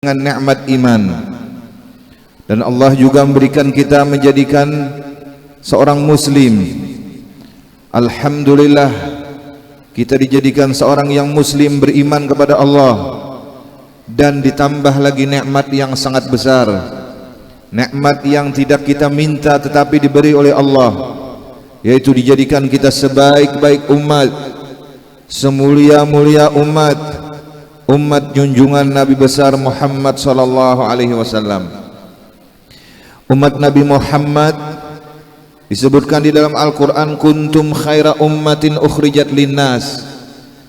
dengan nikmat iman, dan Allah juga memberikan kita menjadikan seorang muslim. Alhamdulillah, kita dijadikan seorang yang muslim, beriman kepada Allah, dan ditambah lagi nikmat yang sangat besar, nikmat yang tidak kita minta tetapi diberi oleh Allah, yaitu dijadikan kita sebaik-baik umat, semulia-mulia umat junjungan Nabi besar Muhammad sallallahu alaihi wasallam. Umat Nabi Muhammad disebutkan di dalam Al-Qur'an, kuntum khaira ummatin ukhrijat linnas.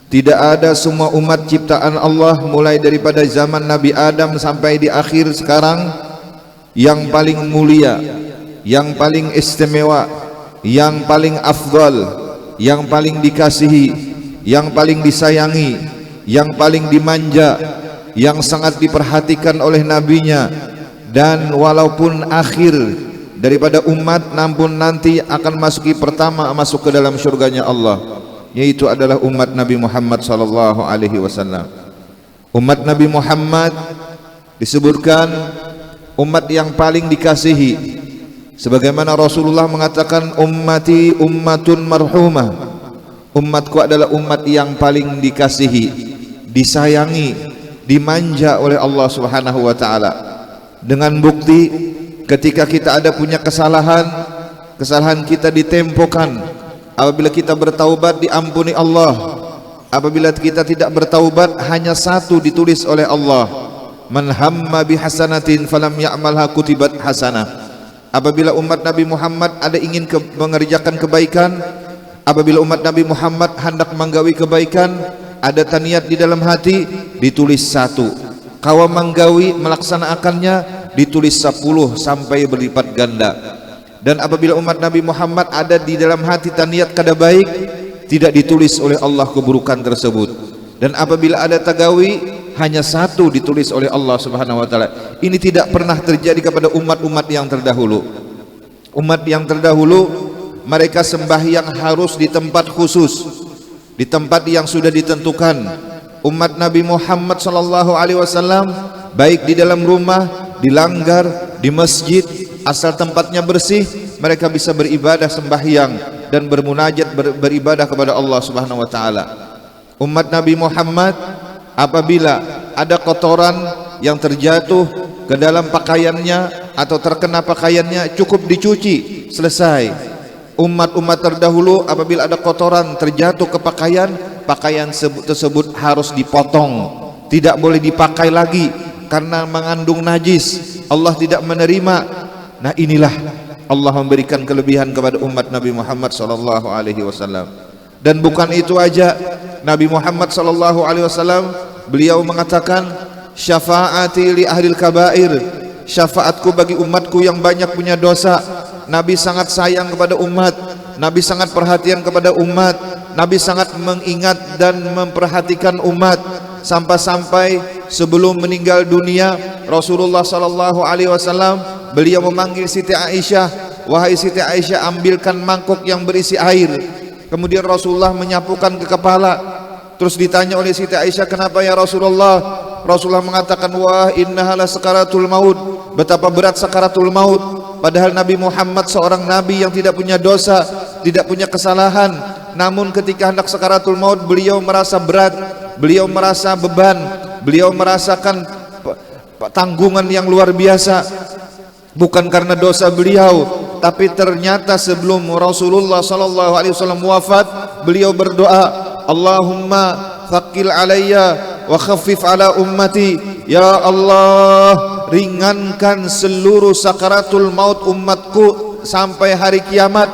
Tidak ada semua umat ciptaan Allah mulai daripada zaman Nabi Adam sampai di akhir sekarang yang paling mulia, yang paling istimewa, yang paling afdal, yang paling dikasihi, yang paling disayangi, yang paling dimanja, yang sangat diperhatikan oleh nabinya. Dan walaupun akhir daripada umat, namun nanti akan masuk ke dalam surganya Allah, yaitu adalah umat Nabi Muhammad sallallahu alaihi wasallam. Umat Nabi Muhammad disebutkan umat yang paling dikasihi, sebagaimana Rasulullah mengatakan, ummati ummatun marhumah, umatku adalah umat yang paling dikasihi, disayangi, dimanja oleh Allah Subhanahu wa taala. Dengan bukti ketika kita ada punya kesalahan kita ditempokan. Apabila kita bertaubat, diampuni Allah. Apabila kita tidak bertaubat, hanya satu ditulis oleh Allah, man hamma bihasanatin falam ya'malha kutibat hasanah. Apabila umat Nabi Muhammad ada ingin mengerjakan kebaikan, apabila umat Nabi Muhammad hendak menggawi kebaikan, ada taniat di dalam hati, ditulis satu. Kawa menggawi melaksanakannya, ditulis 10 sampai berlipat ganda. Dan apabila umat Nabi Muhammad ada di dalam hati taniat kada baik, tidak ditulis oleh Allah keburukan tersebut. Dan apabila ada tagawi, hanya satu ditulis oleh Allah Subhanahu wa taala. Ini tidak pernah terjadi kepada umat-umat yang terdahulu. Umat yang terdahulu, mereka sembahyang harus di tempat khusus, di tempat yang sudah ditentukan. Umat Nabi Muhammad sallallahu alaihi wasallam, baik di dalam rumah, di langgar, di masjid, asal tempatnya bersih, mereka bisa beribadah sembahyang dan bermunajat, beribadah kepada Allah Subhanahu wa taala. Umat Nabi Muhammad, apabila ada kotoran yang terjatuh ke dalam pakaiannya atau terkena pakaiannya, cukup dicuci, selesai. Umat-umat terdahulu, apabila ada kotoran terjatuh ke pakaian tersebut harus dipotong, tidak boleh dipakai lagi karena mengandung najis, Allah tidak menerima. Nah, inilah Allah memberikan kelebihan kepada umat Nabi Muhammad sallallahu alaihi wasallam. Dan bukan itu aja, Nabi Muhammad sallallahu alaihi wasallam, beliau mengatakan, syafaati li ahlil kabair, syafaatku bagi umatku yang banyak punya dosa. Nabi sangat sayang kepada umat, Nabi sangat perhatian kepada umat, Nabi sangat mengingat dan memperhatikan umat, sampai-sampai sebelum meninggal dunia, Rasulullah sallallahu alaihi wasallam, beliau memanggil Siti Aisyah, wahai Siti Aisyah, ambilkan mangkok yang berisi air. Kemudian Rasulullah menyapukan ke kepala. Terus ditanya oleh Siti Aisyah, kenapa ya Rasulullah? Rasulullah mengatakan, wah innahala sakaratul maut, betapa berat sakaratul maut. Padahal Nabi Muhammad seorang nabi yang tidak punya dosa, tidak punya kesalahan, namun ketika hendak sakaratul maut, beliau merasa berat, beliau merasa beban, beliau merasakan tanggungan yang luar biasa. Bukan karena dosa beliau, tapi ternyata sebelum Rasulullah sallallahu alaihi wasallam wafat, beliau berdoa, Allahumma thaqil alayya wa khaffif ala ummati, ya Allah, ringankan seluruh sakaratul maut umatku sampai hari kiamat,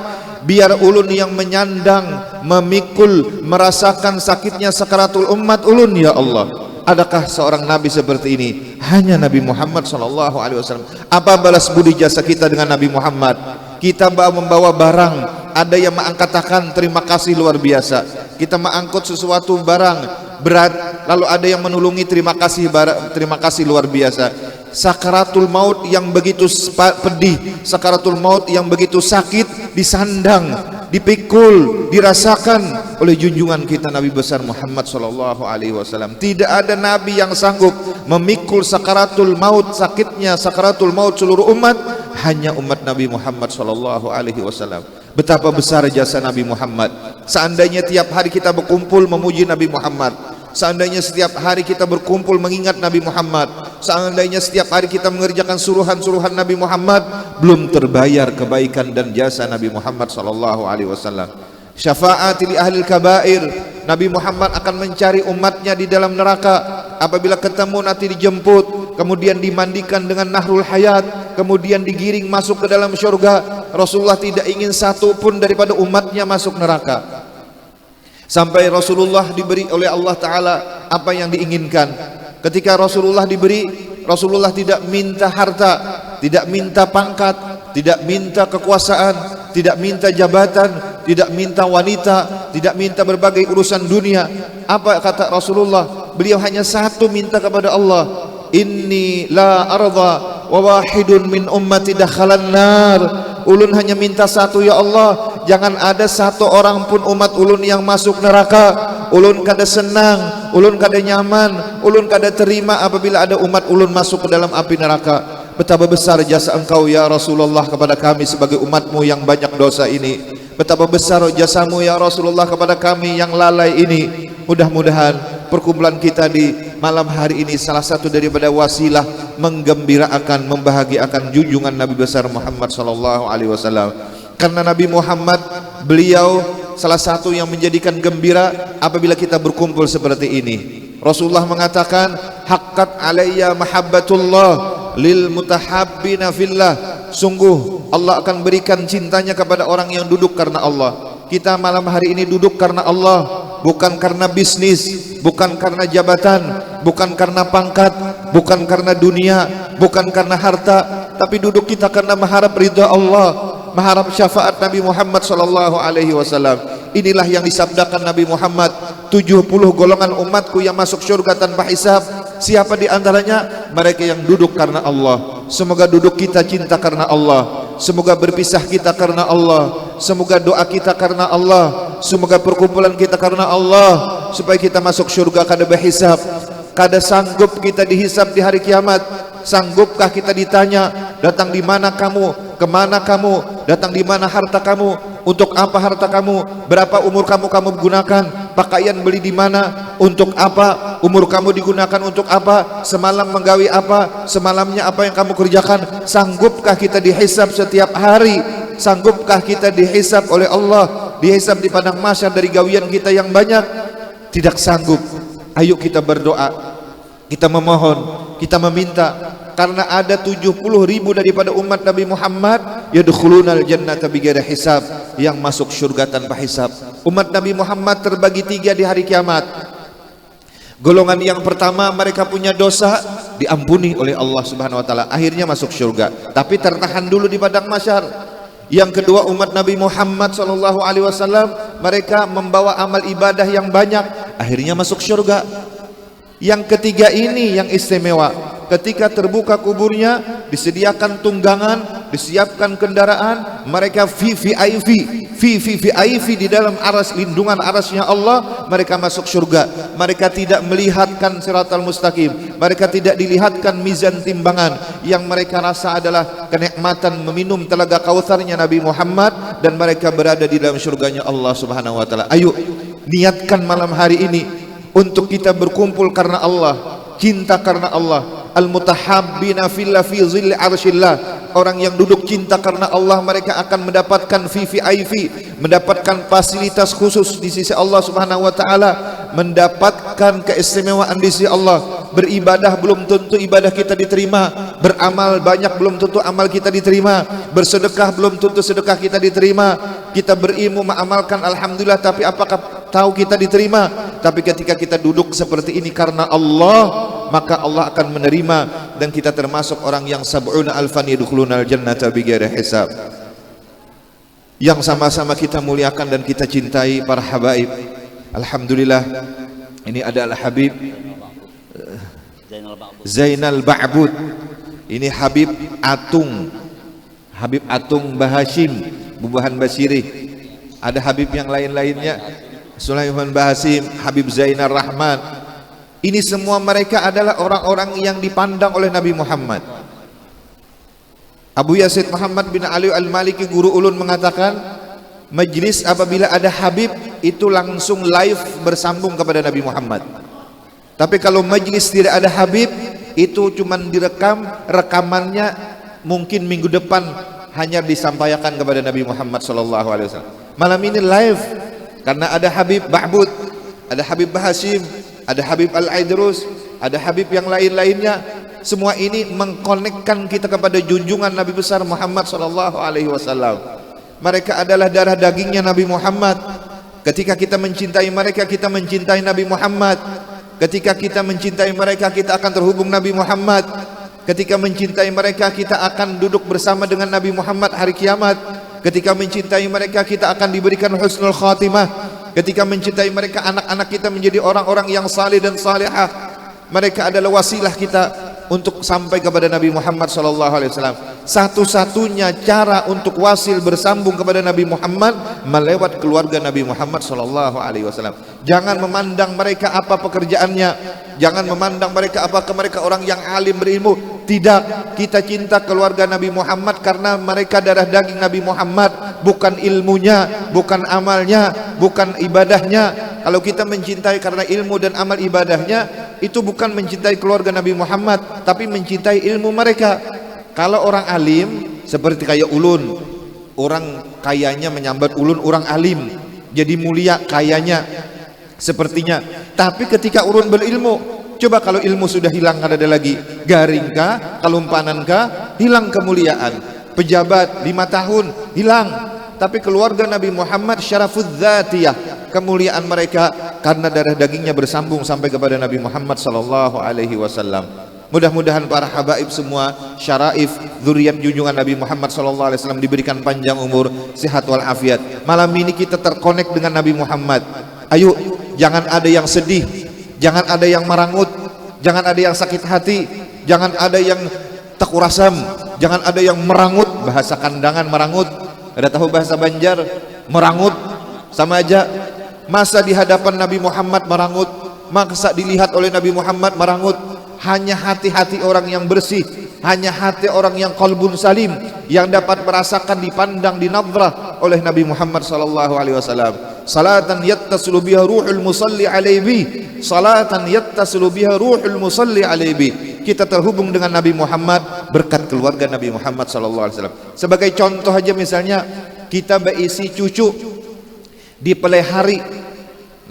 biar ulun yang menyandang, memikul, merasakan sakitnya sakaratul umat ulun, ya Allah. Adakah seorang nabi seperti ini? Hanya Nabi Muhammad sallallahu alaihi wasallam. Apa balas budi jasa kita dengan Nabi Muhammad? Kita membawa barang, ada yang mengatakan terima kasih luar biasa. Kita mengangkut sesuatu barang berat, lalu ada yang menulungi, terima kasih luar biasa. Sakaratul maut yang begitu pedih, sakaratul maut yang begitu sakit, disandang dipikul, dirasakan oleh junjungan kita Nabi besar Muhammad sallallahu alaihi wasallam. Tidak ada nabi yang sanggup memikul sakaratul maut, sakitnya sakaratul maut seluruh umat, hanya umat Nabi Muhammad sallallahu alaihi wasallam. Betapa besar jasa Nabi Muhammad. Seandainya tiap hari kita berkumpul memuji Nabi Muhammad, seandainya setiap hari kita berkumpul mengingat Nabi Muhammad, seandainya setiap hari kita mengerjakan suruhan-suruhan Nabi Muhammad, belum terbayar kebaikan dan jasa Nabi Muhammad sallallahu alaihi wasallam. Syafaat li ahli kabair, Nabi Muhammad akan mencari umatnya di dalam neraka. Apabila ketemu nanti dijemput, kemudian dimandikan dengan nahrul hayat, kemudian digiring masuk ke dalam syurga. Rasulullah tidak ingin satu pun daripada umatnya masuk neraka. Sampai Rasulullah diberi oleh Allah Ta'ala apa yang diinginkan. Ketika Rasulullah diberi, Rasulullah tidak minta harta, tidak minta pangkat, tidak minta kekuasaan, tidak minta jabatan, tidak minta wanita, tidak minta berbagai urusan dunia. Apa kata Rasulullah? Beliau hanya satu minta kepada Allah, inni la arda wa wahidun min ummati dakhalan nar. Ulun hanya minta satu, ya Allah, jangan ada satu orang pun umat ulun yang masuk neraka. Ulun kada senang, ulun kada nyaman, ulun kada terima apabila ada umat ulun masuk ke dalam api neraka. Betapa besar jasa engkau ya Rasulullah kepada kami sebagai umatmu yang banyak dosa ini. Betapa besar jasamu ya Rasulullah kepada kami yang lalai ini. Mudah-mudahan perkumpulan kita di malam hari ini salah satu daripada wasilah menggembirakan, membahagiakan junjungan Nabi besar Muhammad sallallahu alaihi wasallam. Karena Nabi Muhammad, beliau salah satu yang menjadikan gembira apabila kita berkumpul seperti ini. Rasulullah mengatakan, haqqat alayya mahabbatullah lil mutahabbina fillah. Sungguh Allah akan berikan cintanya kepada orang yang duduk karena Allah. Kita malam hari ini duduk karena Allah, bukan karena bisnis, bukan karena jabatan, bukan karena pangkat, bukan karena dunia, bukan karena harta, tapi duduk kita karena mengharap ridha Allah, mengharap syafaat Nabi Muhammad sallallahu alaihi wasallam. Inilah yang disabdakan Nabi Muhammad, 70 golongan umatku yang masuk surga tanpa hisab. Siapa di antaranya? Mereka yang duduk karena Allah. Semoga duduk kita cinta karena Allah, semoga berpisah kita karena Allah, semoga doa kita karena Allah, semoga perkumpulan kita karena Allah, supaya kita masuk surga kada berhisab. Kada sanggup kita dihisab di hari kiamat. Sanggupkah kita ditanya, datang di mana kamu, kemana kamu, datang di mana harta kamu, untuk apa harta kamu, berapa umur kamu gunakan, pakaian beli di mana, untuk apa umur kamu digunakan, untuk apa, semalam menggawi apa, semalamnya apa yang kamu kerjakan. Sanggupkah kita dihisab setiap hari? Sanggupkah kita dihisab oleh Allah, dihisab di padang mahsyar dari gawian kita yang banyak? Tidak sanggup. Ayo kita berdoa, kita memohon, kita meminta. Karena ada 70.000 daripada umat Nabi Muhammad yadkhulunal jannata bighairi hisab, yang masuk surga tanpa hisab. Umat Nabi Muhammad terbagi 3 di hari kiamat. Golongan yang pertama, mereka punya dosa diampuni oleh Allah Subhanahu wa taala, akhirnya masuk surga, tapi tertahan dulu di padang mahsyar. Yang kedua, umat Nabi Muhammad sallallahu alaihi wasallam, mereka membawa amal ibadah yang banyak, akhirnya masuk surga. Yang ketiga ini yang istimewa, ketika terbuka kuburnya, disediakan tunggangan, disiapkan kendaraan, mereka VIP di dalam aras, lindungan arasnya Allah, mereka masuk surga. Mereka tidak melihatkan siratal mustaqim, mereka tidak dilihatkan mizan timbangan. Yang mereka rasa adalah kenikmatan meminum telaga kautsarnya Nabi Muhammad, dan mereka berada di dalam surganya Allah Subhanahu wa taala. Ayo niatkan malam hari ini untuk kita berkumpul karena Allah, cinta karena Allah. Al-mutahabbina fillah fi zilli arsyillah. Orang yang duduk cinta karena Allah, mereka akan mendapatkan VIP, mendapatkan fasilitas khusus di sisi Allah Subhanahu wa taala, mendapatkan keistimewaan di sisi Allah. Beribadah belum tentu ibadah kita diterima, beramal banyak belum tentu amal kita diterima, bersedekah belum tentu sedekah kita diterima. Kita berilmu mengamalkan alhamdulillah, tapi apakah tahu kita diterima? Tapi ketika kita duduk seperti ini karena Allah, maka Allah akan menerima, dan kita termasuk orang yang sab'una alfan yadkhulunal jannata bighairi hisab. Yang sama-sama kita muliakan dan kita cintai para habaib. Alhamdulillah, ini adalah Habib Zainal Ba'bud. Ini Habib Atung Bahashim Bubahan Basiri. ada Habib yang lain-lainnya, Sulaiman Bahasim, Habib Zainar Rahman. Ini semua mereka adalah orang-orang yang dipandang oleh Nabi Muhammad. Abu Yazid Muhammad bin Ali Al-Maliki, guru ulun, mengatakan majlis apabila ada Habib itu langsung live bersambung kepada Nabi Muhammad. Tapi kalau majlis tidak ada Habib itu cuman direkam, rekamannya mungkin minggu depan hanya disampaikan kepada Nabi Muhammad SAW. Malam ini live karena ada Habib Ba'bud, ada Habib Bahasim, ada Habib Al-Aidrus, ada Habib yang lain-lainnya. Semua ini mengkonekkan kita kepada junjungan Nabi besar Muhammad SAW. Mereka adalah darah dagingnya Nabi Muhammad. Ketika kita mencintai mereka, kita mencintai Nabi Muhammad. Ketika kita mencintai mereka, kita akan terhubung Nabi Muhammad. Ketika mencintai mereka, kita akan duduk bersama dengan Nabi Muhammad hari kiamat. Ketika mencintai mereka, kita akan diberikan husnul khatimah. Ketika mencintai mereka, anak-anak kita menjadi orang-orang yang saleh dan salihah. Mereka adalah wasilah kita untuk sampai kepada Nabi Muhammad SAW. Satu-satunya cara untuk wasil bersambung kepada Nabi Muhammad melewat keluarga Nabi Muhammad SAW. Jangan memandang mereka apa pekerjaannya, jangan memandang mereka apakah mereka orang yang alim berilmu. Tidak, kita cinta keluarga Nabi Muhammad karena mereka darah daging Nabi Muhammad, bukan ilmunya, bukan amalnya, bukan ibadahnya. Kalau kita mencintai karena ilmu dan amal ibadahnya, itu bukan mencintai keluarga Nabi Muhammad, tapi mencintai ilmu mereka. Kalau orang alim seperti kayak ulun, orang kayanya menyambat ulun orang alim, jadi mulia kayanya sepertinya. Tapi ketika ulun berilmu, coba kalau ilmu sudah hilang, ada lagi garingkah, kalumpanankah, hilang kemuliaan. Pejabat 5 tahun hilang, tapi keluarga Nabi Muhammad syarafuz dzatiyah, kemuliaan mereka karena darah dagingnya bersambung sampai kepada Nabi Muhammad SAW. Mudah-mudahan para habaib semua, syaraif, zuriat junjungan Nabi Muhammad SAW diberikan panjang umur, sehat walafiat. Malam ini kita terkonek dengan Nabi Muhammad. Ayo, jangan ada yang sedih, jangan ada yang marangut, jangan ada yang sakit hati, jangan ada yang tekurasam, jangan ada yang merangut. Bahasa kandangan merangut, ada tahu bahasa Banjar? Merangut sama aja. Masa di hadapan Nabi Muhammad merangut, masa dilihat oleh Nabi Muhammad merangut. Hanya hati-hati orang yang bersih, hanya hati orang yang qalbun salim yang dapat merasakan, dipandang, dinadhrah oleh Nabi Muhammad SAW. Salatan yattasilu biha ruhul musalli alaihi, salatan yattasilu biha ruhul musalli alaihi. Kita terhubung dengan Nabi Muhammad berkat keluarga Nabi Muhammad SAW. Sebagai contoh aja, misalnya kita berisi cucu dipelihari.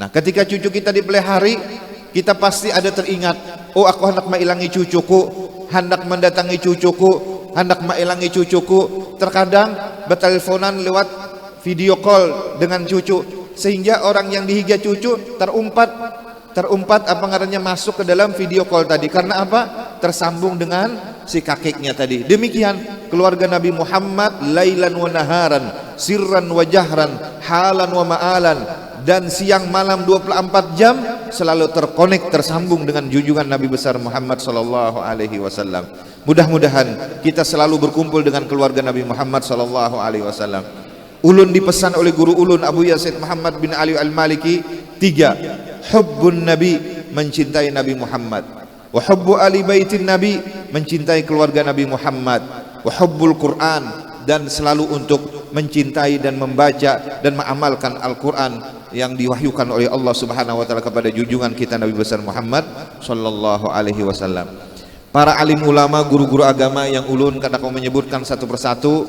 Nah, ketika cucu kita dipelihari, kita pasti ada teringat, oh aku hendak mailangi cucuku, hendak mendatangi cucuku, hendak mailangi cucuku. Terkadang berteleponan lewat video call dengan cucu, sehingga orang yang dihiga cucu terumpat apa ngarannya masuk ke dalam video call tadi. Karena apa? Tersambung dengan si kakeknya tadi. Demikian keluarga Nabi Muhammad, lailan wa naharan, sirran wa jahran, halan wa ma'alan, dan siang malam 24 jam selalu terkonek, tersambung dengan junjungan Nabi besar Muhammad SAW. Mudah-mudahan kita selalu berkumpul dengan keluarga Nabi Muhammad SAW. Ulun dipesan oleh guru ulun Abu Yazid Muhammad bin Ali Al-Maliki 3. Hubbun Nabi, mencintai Nabi Muhammad. Wa hubbu ali baitin Nabi, mencintai keluarga Nabi Muhammad. Wa hubbul Quran, dan selalu untuk mencintai dan membaca dan mengamalkan Al-Quran yang diwahyukan oleh Allah Subhanahu wa taala kepada junjungan kita Nabi besar Muhammad sallallahu alaihi wasallam. Para alim ulama, guru-guru agama yang ulun kata kau menyebutkan satu persatu,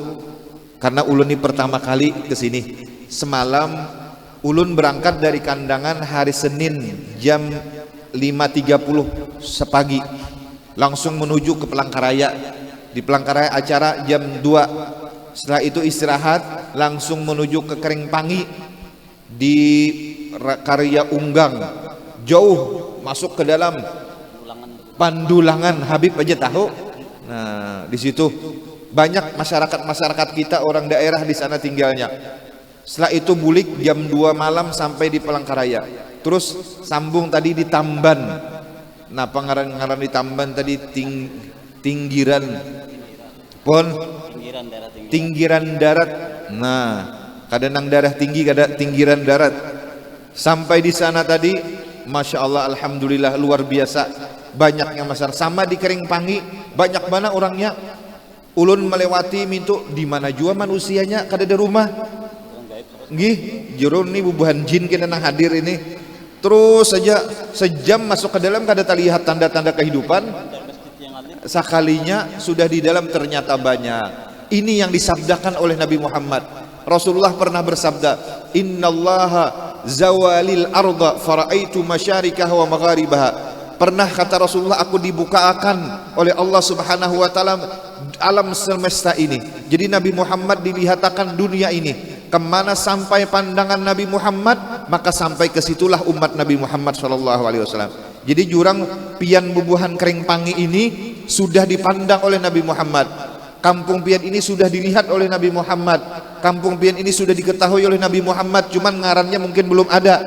karena ulun ini pertama kali ke sini. Semalam ulun berangkat dari kandangan hari Senin jam 5.30 sepagi, langsung menuju ke Pelangkaraya. Di Pelangkaraya acara jam 2. Setelah itu istirahat, langsung menuju ke Keringpangi. Di Karya Unggang, jauh masuk ke dalam Pandulangan, Habib aja tahu. Nah, di situ banyak masyarakat kita, orang daerah di sana tinggalnya. Setelah itu bulik jam 2 malam sampai di Palangkaraya. Terus sambung tadi di Tamban. Nah, pengaran-pengaran di Tamban tadi Tinggiran Pon, Tinggiran Darat. Nah, kada nang darah tinggi, kada tinggiran darat. Sampai di sana tadi, masya Allah, alhamdulillah, luar biasa banyaknya masyarakat. Sama di Keringpangi, banyak mana orangnya. Ulun melewati mintu di mana jua manusianya kada ada rumah. Nggih, jurun nih bubuhan jin kena nang hadir ini. Terus saja sejam masuk ke dalam kada terlihat tanda-tanda kehidupan. Sekalinya sudah di dalam ternyata banyak. Ini yang disabdakan oleh Nabi Muhammad. Rasulullah pernah bersabda, innallaha zawalil arda faraitu masyarikaha wa magharibaha. Pernah kata Rasulullah, aku dibukakan oleh Allah Subhanahu wa taala alam semesta ini. Jadi Nabi Muhammad dilihatkan dunia ini. Kemana sampai pandangan Nabi Muhammad, maka sampai ke situlah umat Nabi Muhammad sallallahu alaihi wasallam. Jadi jurang pian bubuhan Keringpangi ini sudah dipandang oleh Nabi Muhammad. Kampung pian ini sudah dilihat oleh Nabi Muhammad. Kampung pian ini sudah diketahui oleh Nabi Muhammad, cuman ngarannya mungkin belum ada,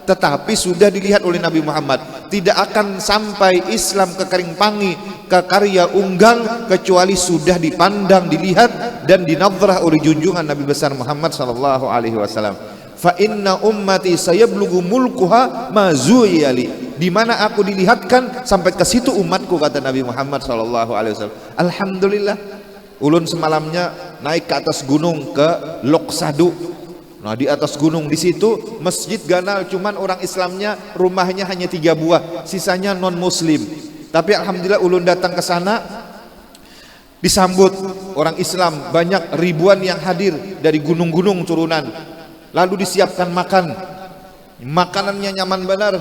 tetapi sudah dilihat oleh Nabi Muhammad. Tidak akan sampai Islam ke Keringpangi, ke Karya Unggang, kecuali sudah dipandang, dilihat dan dinadzrah oleh junjungan Nabi besar Muhammad sallallahu alaihi wasallam. Fa inna ummati sayablughu mulkuha ma zuyali. Di mana aku dilihatkan sampai ke situ umatku, kata Nabi Muhammad sallallahu alaihi wasallam. Alhamdulillah. Ulun semalamnya naik ke atas gunung ke Loksadu. Nah, di atas gunung di situ masjid ganal, cuman orang Islamnya rumahnya hanya 3 buah, sisanya non muslim. Tapi alhamdulillah ulun datang ke sana disambut orang Islam, banyak ribuan yang hadir dari gunung-gunung turunan. Lalu disiapkan makan. Makanannya nyaman benar.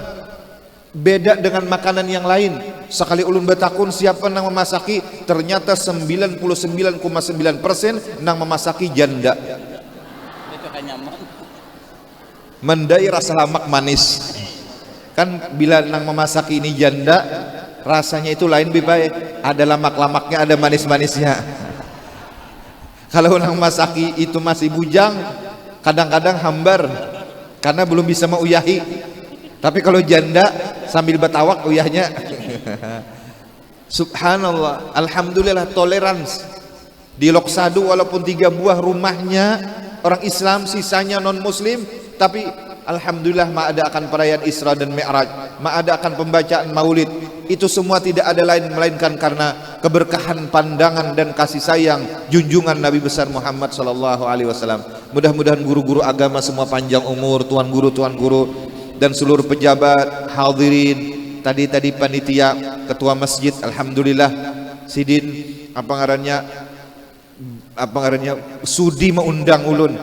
Beda dengan makanan yang lain. Sekali ulun betakun siapa nang memasaki, ternyata 99,9% nang memasaki janda. Mendai rasa lamak manis. Kan bila nang memasaki ini janda, rasanya itu lain bibai. Ada lamak-lamaknya, ada manis-manisnya. Kalau nang masaki itu masih bujang, kadang-kadang hambar karena belum bisa meuyahi. Tapi kalau janda sambil betawak uyahnya. Subhanallah, alhamdulillah, tolerans di Loksadu. Walaupun 3 buah rumahnya orang Islam, sisanya non muslim, tapi alhamdulillah mengadakan perayaan Isra dan Mi'raj, mengadakan pembacaan Maulid. Itu semua tidak ada lain melainkan karena keberkahan pandangan dan kasih sayang junjungan Nabi besar Muhammad sallallahu alaihi wasallam. Mudah-mudahan guru-guru agama semua panjang umur, tuan guru dan seluruh pejabat, hadirin, tadi panitia, ketua masjid, alhamdulillah, sidin apa ngarannya sudi mengundang ulun.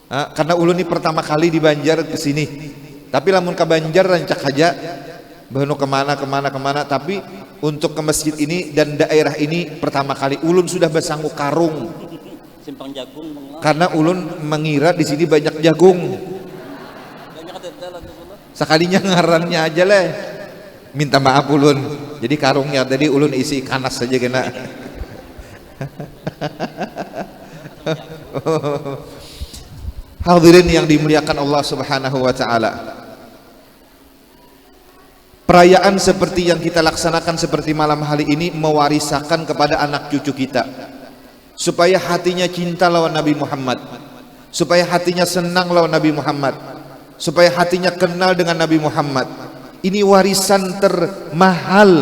Karena ulun ini pertama kali di Banjar ke sini. Tapi lamun ke Banjar rancak aja bahno kemana, tapi untuk ke masjid ini dan daerah ini pertama kali ulun sudah bersanggup karung. Simpang jagung. Karena ulun mengira di sini banyak jagung. Sekalinya ngarannya aja lah. Minta maaf ulun. Jadi karungnya tadi ulun isi kanas saja kena. Hadirin yang dimuliakan Allah Subhanahu wa taala. Perayaan seperti yang kita laksanakan seperti malam hari ini mewarisakan kepada anak cucu kita, supaya hatinya cinta lawan Nabi Muhammad, supaya hatinya senang lawan Nabi Muhammad, supaya hatinya kenal dengan Nabi Muhammad. Ini warisan termahal.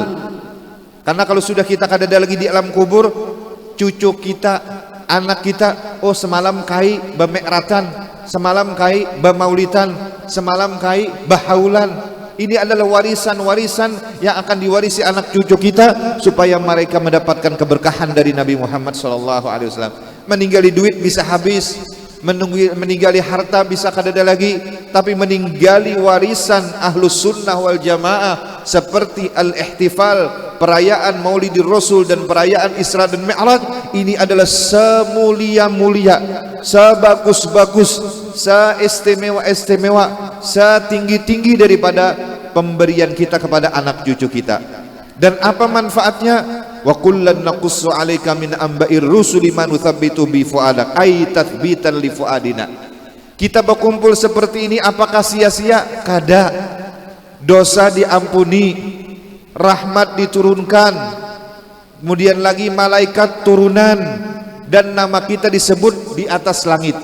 Karena kalau sudah kita kada ada lagi di alam kubur, cucu kita, anak kita, oh semalam kai bamekratan, semalam kai bamaulitan, semalam kai bahaulan. Ini adalah warisan-warisan yang akan diwarisi anak cucu kita, supaya mereka mendapatkan keberkahan dari Nabi Muhammad SAW. Meninggali duit bisa habis, meninggali harta bisa kada ada lagi, tapi meninggali warisan ahlus sunnah wal jamaah seperti al-ihtifal, perayaan Maulidir Rasul dan perayaan Isra dan Mi'raj. Ini adalah semulia-mulia, sebagus-bagus, seistimewa-istimewa, setinggi-tinggi daripada pemberian kita kepada anak cucu kita. Dan apa manfaatnya? Wa kullan naqussu 'alaika min amba'ir rusuli ma nuthabbitu bi fuadak ay tathbitan li fuadina. Kita berkumpul seperti ini apakah sia-sia? Kada. Dosa diampuni, rahmat diturunkan, kemudian lagi malaikat turunan, dan nama kita disebut di atas langit.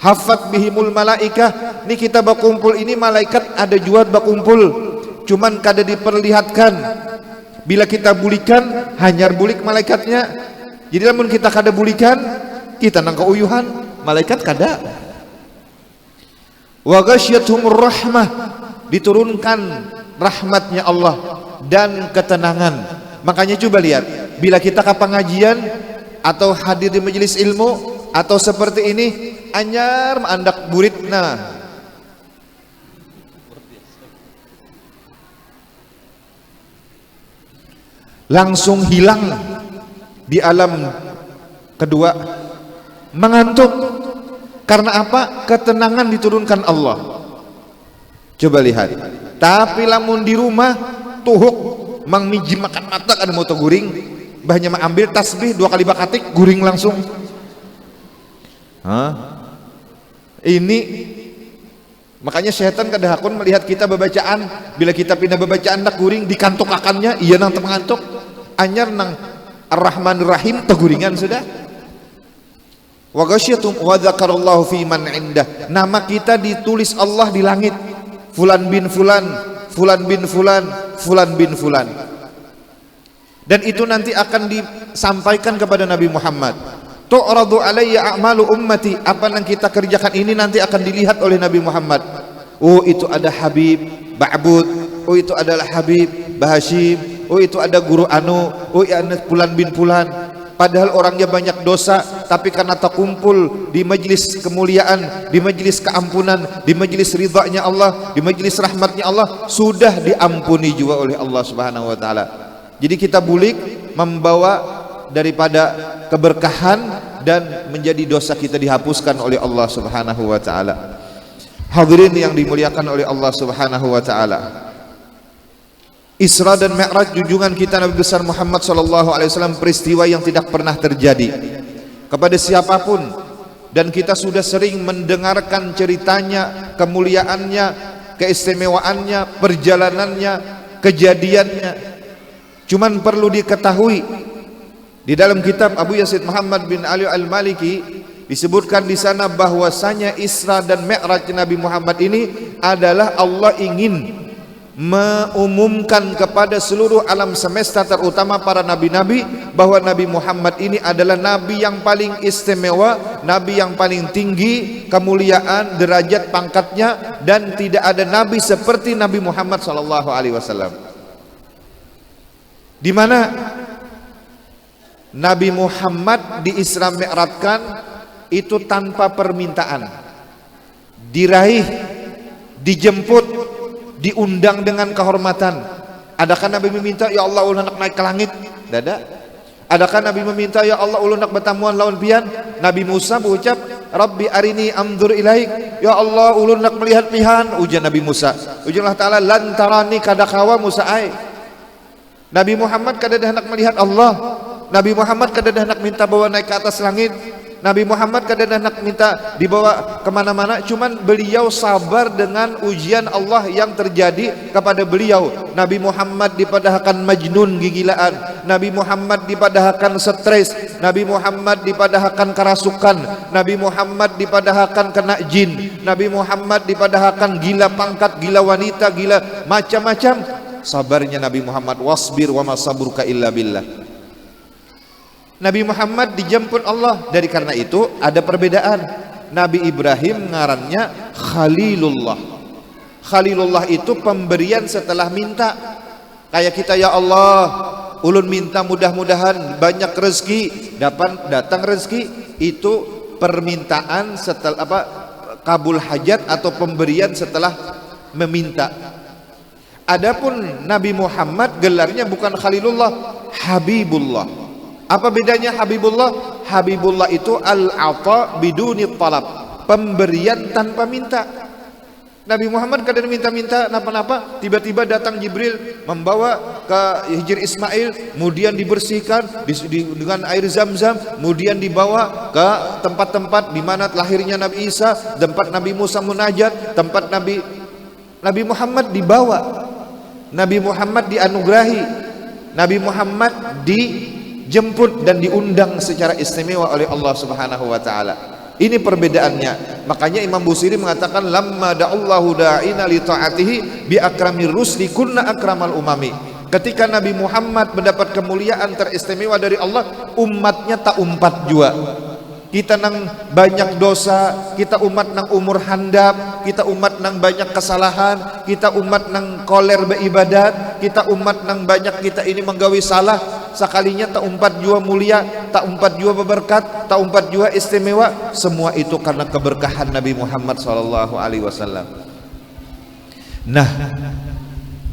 Hafat bihimul malaikah, ini kita bakumpul ini malaikat ada jual bakumpul, cuman kada diperlihatkan. Bila kita bulikan hanyar bulik malaikatnya. Jadi namun kita kada bulikan, kita nang keuyuhan, malaikat kada. Wa ghasyiyatuhumur rahmah, diturunkan rahmatnya Allah dan ketenangan. Makanya coba lihat, bila kita ke pengajian atau hadir di majelis ilmu atau seperti ini, anyar andak buritna, langsung hilang di alam kedua, mengantuk. Karena apa? Ketenangan diturunkan Allah. Coba lihat. Tapi lamun di rumah tuhuk mang miji makan mata ada moto guring, bahnya mah ambil tasbih 2 kali bakatik guring langsung. Ini makanya syaitan kadahakun melihat kita bebacaan, bila kita pindah bebacaan nak guring dikantuk akannya, iya nang mengantuk, anyar nang Ar-Rahmanir Rahim teguringan sudah. Wa ghasyatum wa dzakarallahu fi man indah, nama kita ditulis Allah di langit, fulan bin fulan, fulan bin fulan, fulan bin fulan. Dan itu nanti akan disampaikan kepada Nabi Muhammad. Tu'radu alayya a'malu ummati, apa yang kita kerjakan ini nanti akan dilihat oleh Nabi Muhammad. Oh itu ada Habib Ba'bud, oh itu adalah Habib Bahashim, oh itu ada guru anu, oh ya Fulan bin Fulan. Padahal orangnya banyak dosa, tapi karena terkumpul di majlis kemuliaan, di majlis keampunan, di majlis ridhanya Allah, di majlis rahmatnya Allah, sudah diampuni juga oleh Allah Subhanahu wa taala. Jadi kita bulik membawa daripada keberkahan dan menjadi dosa kita dihapuskan oleh Allah Subhanahu wa taala. Hadirin yang dimuliakan oleh Allah Subhanahu wa taala. Isra dan Mi'raj junjungan kita Nabi besar Muhammad sallallahu alaihi wasallam peristiwa yang tidak pernah terjadi kepada siapapun, dan kita sudah sering mendengarkan ceritanya, kemuliaannya, keistimewaannya, perjalanannya, kejadiannya. Cuman perlu diketahui, di dalam kitab Abu Yazid Muhammad bin Ali Al-Maliki disebutkan di sana bahwasanya Isra dan Mi'raj Nabi Muhammad ini adalah Allah ingin mengumumkan kepada seluruh alam semesta, terutama para nabi-nabi, bahwa Nabi Muhammad ini adalah nabi yang paling istimewa, nabi yang paling tinggi kemuliaan derajat pangkatnya, dan tidak ada nabi seperti Nabi Muhammad sallallahu alaihi wasallam. Di mana Nabi Muhammad di Isra Mi'rajkan itu tanpa permintaan, diraih, dijemput, diundang dengan kehormatan. Adakah Nabi meminta ya Allah ulun nak naik ke langit? Tidak. Adakah Nabi meminta ya Allah ulun nak bertamuan lawan pian? Nabi Musa berucap Rabbi arini amdur ilaik, ya Allah ulun nak melihat pian. Ujian Nabi Musa, ujian Allah Ta'ala lantarani kadakawa Musa ai. Nabi Muhammad kada hendak melihat Allah. Nabi Muhammad kada hendak minta bawa naik ke atas langit. Nabi Muhammad kada hendak minta dibawa kemana-mana. Cuman beliau sabar dengan ujian Allah yang terjadi kepada beliau. Nabi Muhammad dipadahkan majnun gigilaan, Nabi Muhammad dipadahkan stres, Nabi Muhammad dipadahkan kerasukan, Nabi Muhammad dipadahkan kena jin, Nabi Muhammad dipadahkan gila pangkat, gila wanita, gila macam-macam. Sabarnya Nabi Muhammad, wasbir wa ma sabruka illa billah. Nabi Muhammad dijemput Allah. Dari karena itu ada perbedaan. Nabi Ibrahim ngarannya Khalilullah. Khalilullah itu pemberian setelah minta. Kayak kita, ya Allah ulun minta mudah-mudahan banyak rezeki, dapat datang rezeki. Itu permintaan setelah apa? Kabul hajat atau pemberian setelah meminta. Adapun Nabi Muhammad gelarnya bukan Khalilullah, Habibullah. Apa bedanya Habibullah? Habibullah itu al-ata biduni talab, pemberian tanpa minta. Nabi Muhammad kadang minta-minta napa-napa, tiba-tiba datang Jibril membawa ke Hijr Ismail, kemudian dibersihkan dengan air Zam-Zam, kemudian dibawa ke tempat-tempat di mana lahirnya Nabi Isa, tempat Nabi Musa munajat, tempat Nabi Muhammad dibawa. Nabi Muhammad dianugerahi, Nabi Muhammad dijemput dan diundang secara istimewa oleh Allah Subhanahu wa taala. Ini perbedaannya. Makanya Imam Busiri mengatakan lamma da'allahu da'ina li ta'atihi bi akramir rusli kunna akramal umami. Ketika Nabi Muhammad mendapat kemuliaan teristimewa dari Allah, umatnya tak umpat jua. Kita nang banyak dosa, kita umat nang umur handap, kita umat nang banyak kesalahan, kita umat nang koler beribadat, kita umat nang banyak kita ini menggawi salah, sekalinya tak umpat jua mulia, tak umpat jua berberkat, tak umpat jua istimewa. Semua itu karena keberkahan Nabi Muhammad SAW. Nah,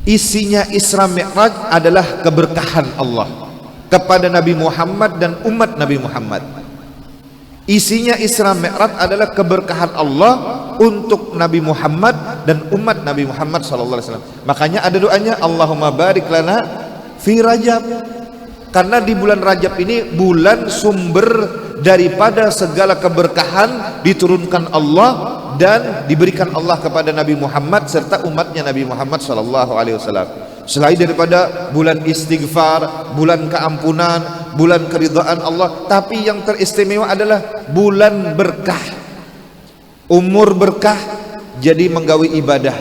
isinya Isra Mi'raj adalah keberkahan Allah kepada Nabi Muhammad dan umat Nabi Muhammad. Isinya Isra Mi'raj adalah keberkahan Allah untuk Nabi Muhammad dan umat Nabi Muhammad SAW. Makanya ada doanya, Allahumma barik lana fi Rajab. Karena di bulan Rajab ini bulan sumber daripada segala keberkahan diturunkan Allah dan diberikan Allah kepada Nabi Muhammad serta umatnya Nabi Muhammad SAW. Selain daripada bulan istighfar, bulan keampunan, bulan keridhaan Allah, tapi yang teristimewa adalah bulan berkah, umur berkah, jadi menggawi ibadah,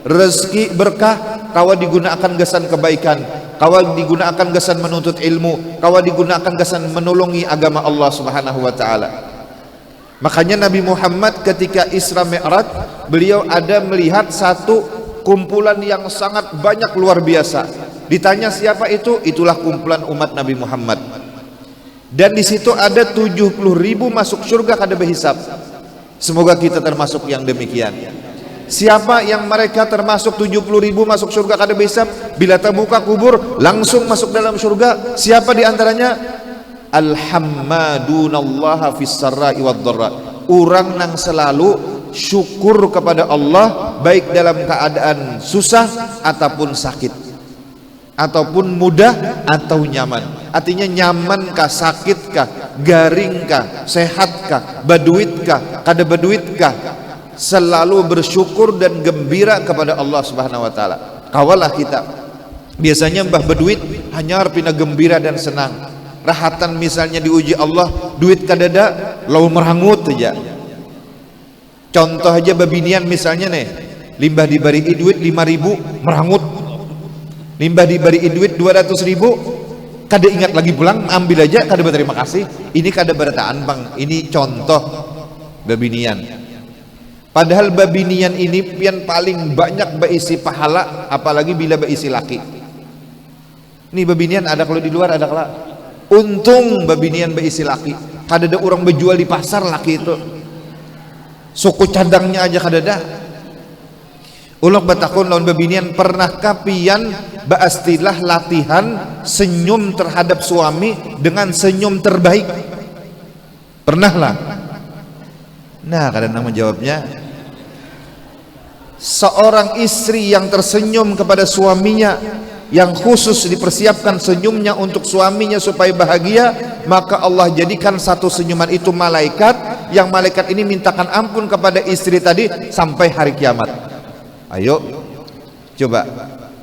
rezeki berkah, kawa digunakan gasan kebaikan, kawa digunakan gasan menuntut ilmu, kawa digunakan gasan menolongi agama Allah Subhanahu wa taala. Makanya Nabi Muhammad ketika Isra Mi'raj, beliau ada melihat satu kumpulan yang sangat banyak luar biasa. Ditanya siapa itu? Itulah kumpulan umat Nabi Muhammad. Dan di situ ada 70.000 masuk surga kada berhisab. Semoga kita termasuk yang demikian. Siapa yang mereka termasuk 70.000 masuk surga kada berhisab? Bila terbuka kubur langsung masuk dalam surga. Siapa di antaranya? Alhamdulillahi fis sarra'i wad dharra. Orang yang selalu syukur kepada Allah baik dalam keadaan susah ataupun sakit, ataupun mudah atau nyaman. Artinya nyaman kah, sakit kah, garing kah, sehat kah, baduit kah, kada baduit kah, selalu bersyukur dan gembira kepada Allah Subhanahu wa taala. Kawalah kita. Biasanya mbah baduit hanya pina gembira dan senang. Rahatan misalnya diuji Allah, duit kadada lau merangut saja. Contoh aja babinian misalnya nih, limbah diberi duit 5.000 merangut, limbah diberi duit 200.000 kada ingat lagi pulang, ambil aja kada berterima kasih. Ini kada berataan bang, ini contoh babinian. Padahal babinian ini yang paling banyak berisi pahala, apalagi bila berisi laki. Ini babinian ada kalau di luar ada kalau. Untung babinian berisi laki, kada ada orang berjual di pasar laki itu. Suku cadangnya aja kadada. Ulok batakun lawan babinian, pernahkah pian baastilah latihan senyum terhadap suami dengan senyum terbaik? Pernah lah. Nah, kadang nama jawabnya, seorang istri yang tersenyum kepada suaminya, yang khusus dipersiapkan senyumnya untuk suaminya supaya bahagia, maka Allah jadikan satu senyuman itu malaikat, yang malaikat ini mintakan ampun kepada istri tadi sampai hari kiamat. Ayo coba,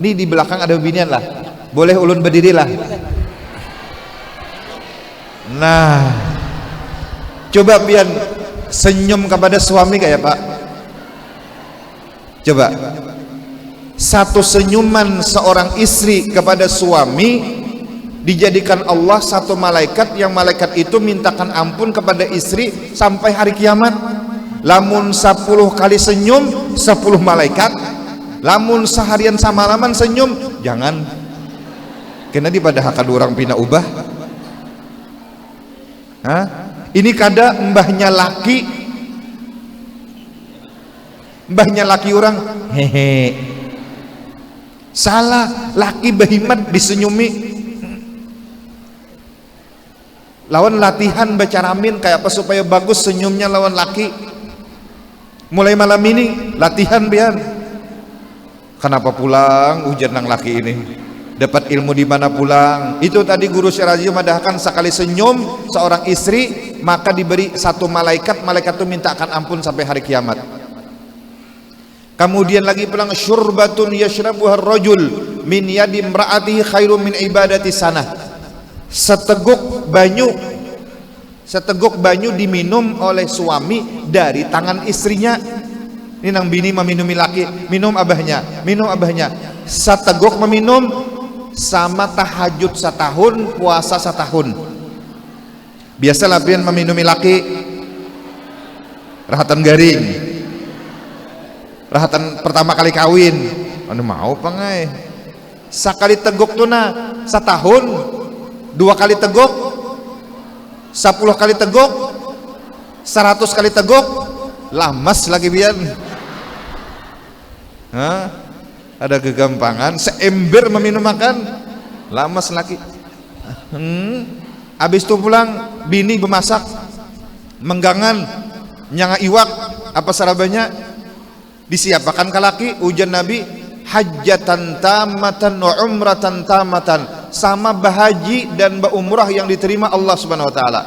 ini di belakang ada binian lah, boleh ulun berdiri lah. Nah, coba pian senyum kepada suami kayak Pak. Coba satu senyuman seorang istri kepada suami dijadikan Allah satu malaikat, yang malaikat itu mintakan ampun kepada istri sampai hari kiamat. Lamun 10 kali senyum 10 malaikat, lamun seharian samalaman senyum jangan, kena di pada hakad orang pina ubah. Hah? Ini kada mbahnya laki orang hehe, salah, laki behimat disenyumi. Lawan latihan baca ramin kayak apa supaya bagus senyumnya lawan laki. Mulai malam ini latihan biar. Kenapa pulang hujan nang laki ini? Dapat ilmu di mana pulang? Itu tadi guru Syarazi madahkan sekali senyum seorang istri maka diberi satu malaikat, malaikat itu mintakan ampun sampai hari kiamat. Kemudian lagi pulang, syurbatun yashrabuha ar-rajul min yadi imra'atihi khairum min ibadati sanah. Seteguk banyu Seteguk banyu diminum oleh suami dari tangan istrinya. Ini nang bini meminumi laki, minum abahnya, minum abahnya. Seteguk meminum sama tahajud setahun, puasa setahun. Biasalah pian meminumi laki rahatan garing, rahatan pertama kali kawin. Anu mau pangai. Sakali teguk tuna setahun, 2 kali teguk, 10 kali teguk, 100 kali teguk, lamas lagi bian. Ada kegampangan, seember meminum makan, lamas lagi. Habis itu pulang bini bemasak, menggangan, nyanga iwak, apa sarabanya disiapkan ke laki. Ujian Nabi, hajjatan tamatan wa umratan tamatan, sama bahaji dan umrah yang diterima Allah Subhanahu wa taala.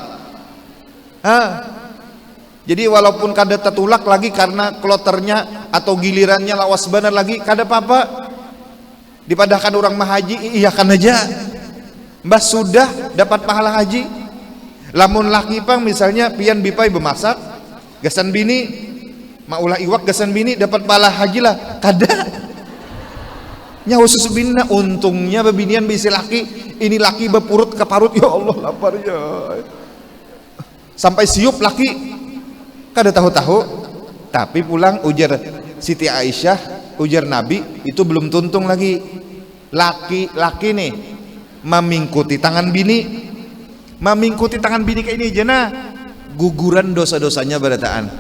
Jadi walaupun kada tertulak lagi karena kloternya atau gilirannya lawas benar lagi, kada apa-apa. Dipadahkan orang mahaji, iya kan aja. Mbah sudah dapat pahala haji. Lamun laki pang misalnya pian bipai bemasak, gasan bini maulah iwak, gasan bini dapat pahala haji lah. Kada. Nya khusus bina, untungnya bebinian bisa laki, ini laki berpurut ke parut, ya Allah lapar ya. Sampai siup laki, kada tahu-tahu. Tapi pulang ujar Siti Aisyah, ujar Nabi itu belum tuntung lagi. Laki-laki nih memingkuti tangan bini, memingkuti tangan bini kayak ini aja nah, guguran dosa-dosanya berataan.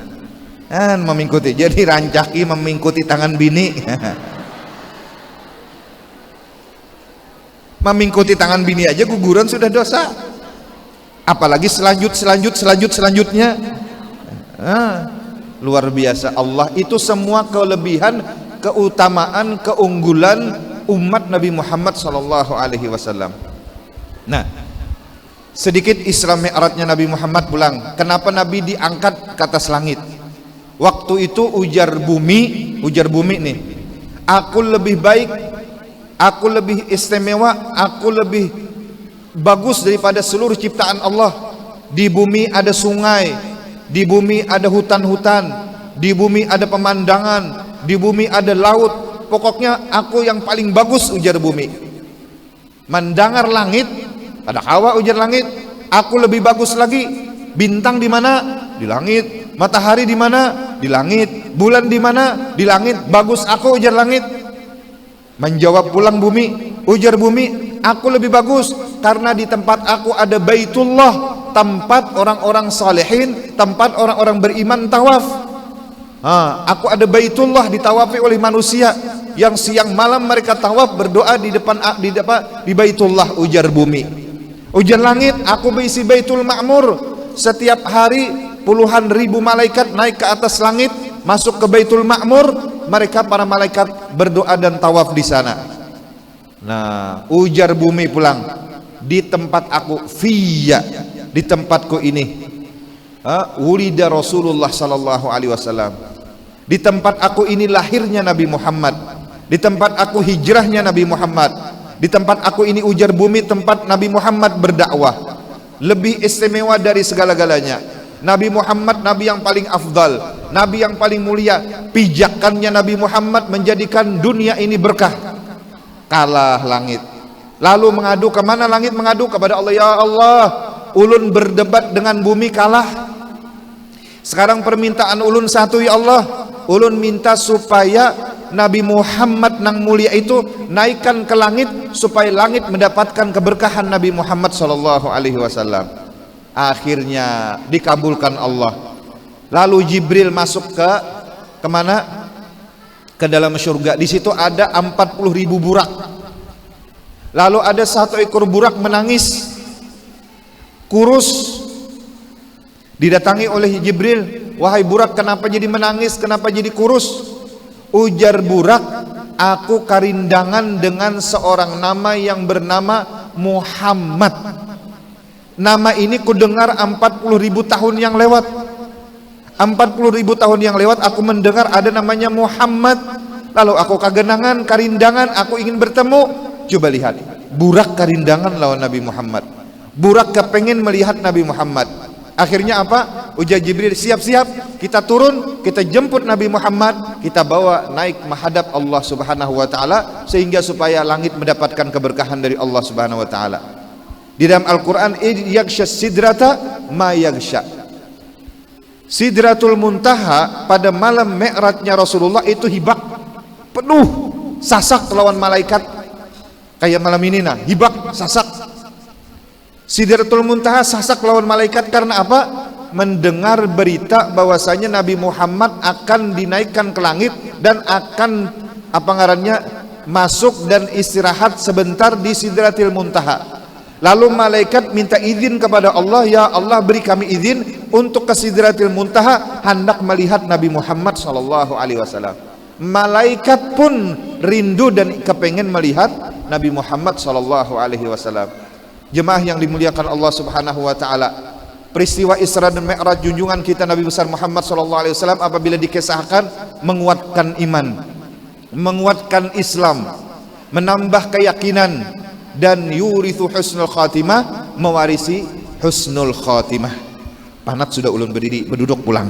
Memingkuti, jadi rancaki memingkuti tangan bini. Memingkuti tangan bini aja guguran sudah dosa, apalagi selanjutnya. Luar biasa. Allah itu semua kelebihan, keutamaan, keunggulan umat Nabi Muhammad sallallahu alaihi wasallam. Nah, sedikit Isra Mi'rajnya Nabi Muhammad pulang. Kenapa Nabi diangkat ke atas langit? Waktu itu ujar bumi nih, aku lebih baik, aku lebih istimewa, aku lebih bagus daripada seluruh ciptaan Allah. Di bumi ada sungai, di bumi ada hutan-hutan, di bumi ada pemandangan, di bumi ada laut. Pokoknya aku yang paling bagus, ujar bumi. Mendengar langit, pada kawa ujar langit, aku lebih bagus lagi. Bintang di mana? Di langit. Matahari di mana? Di langit. Bulan di mana? Di langit. Bagus aku, ujar langit. Menjawab pulang bumi, ujar bumi, aku lebih bagus karena di tempat aku ada Baitullah, tempat orang-orang salihin, tempat orang-orang beriman tawaf. Aku ada Baitullah ditawafi oleh manusia yang siang malam mereka tawaf berdoa di depan di Baitullah, ujar bumi. Ujar langit, aku berisi Baitul Ma'mur. Setiap hari puluhan ribu malaikat naik ke atas langit, masuk ke Baitul Ma'mur. Mereka para malaikat berdoa dan tawaf di sana. Nah, ujar bumi pulang, di tempat aku, di tempatku ini, wulida Rasulullah sallallahu alaihi wasallam. Di tempat aku ini lahirnya Nabi Muhammad. Di tempat aku hijrahnya Nabi Muhammad. Di tempat aku ini, ujar bumi, tempat Nabi Muhammad berdakwah. Lebih istimewa dari segala-galanya. Nabi Muhammad Nabi yang paling afdal, Nabi yang paling mulia. Pijakannya Nabi Muhammad menjadikan dunia ini berkah. Kalah langit. Lalu mengadu kemana langit? Mengadu kepada Allah. Ya Allah, ulun berdebat dengan bumi kalah. Sekarang permintaan ulun satu, ya Allah. Ulun minta supaya Nabi Muhammad nang mulia itu naikkan ke langit, supaya langit mendapatkan keberkahan Nabi Muhammad sallallahu alaihi wasallam. Akhirnya dikabulkan Allah. Lalu Jibril masuk ke mana? Ke dalam surga. Di situ ada 40.000 burak. Lalu ada satu ekor burak menangis, kurus. Didatangi oleh Jibril, wahai burak, kenapa jadi menangis? Kenapa jadi kurus? Ujar burak, aku karindangan dengan seorang nama yang bernama Muhammad. Nama ini kudengar 40.000 tahun yang lewat. 40.000 tahun yang lewat aku mendengar ada namanya Muhammad. Lalu aku kagenangan, karindangan, aku ingin bertemu. Coba lihat, burak karindangan lawan Nabi Muhammad. Burak kepengen melihat Nabi Muhammad. Akhirnya apa? Ujar Jibril, siap-siap, kita turun, kita jemput Nabi Muhammad, kita bawa naik menghadap Allah Subhanahu wa taala, sehingga supaya langit mendapatkan keberkahan dari Allah Subhanahu wa taala. Di dalam Al-Qur'an, yaghsha sidrata ma yaghsha. Sidratul Muntaha pada malam Mi'rajnya Rasulullah itu hibak, penuh sasak lawan malaikat. Kayak malam ini nah, hibak, sasak. Sidratul Muntaha sasak lawan malaikat karena apa? Mendengar berita bahwasanya Nabi Muhammad akan dinaikkan ke langit dan akan apa ngarannya masuk dan istirahat sebentar di Sidratul Muntaha. Lalu malaikat minta izin kepada Allah, ya Allah beri kami izin untuk ke Sidratul Muntaha, hendak melihat Nabi Muhammad sallallahu alaihi wasallam. Malaikat pun rindu dan kepengen melihat Nabi Muhammad sallallahu alaihi wasallam. Jemaah yang dimuliakan Allah Subhanahu wa taala, peristiwa Isra dan Mi'raj junjungan kita Nabi besar Muhammad sallallahu alaihi wasallam apabila dikisahkan menguatkan iman, menguatkan Islam, menambah keyakinan, dan yurithu husnul khatimah, mewarisi husnul khatimah. Panat sudah ulun berdiri, berduduk pulang.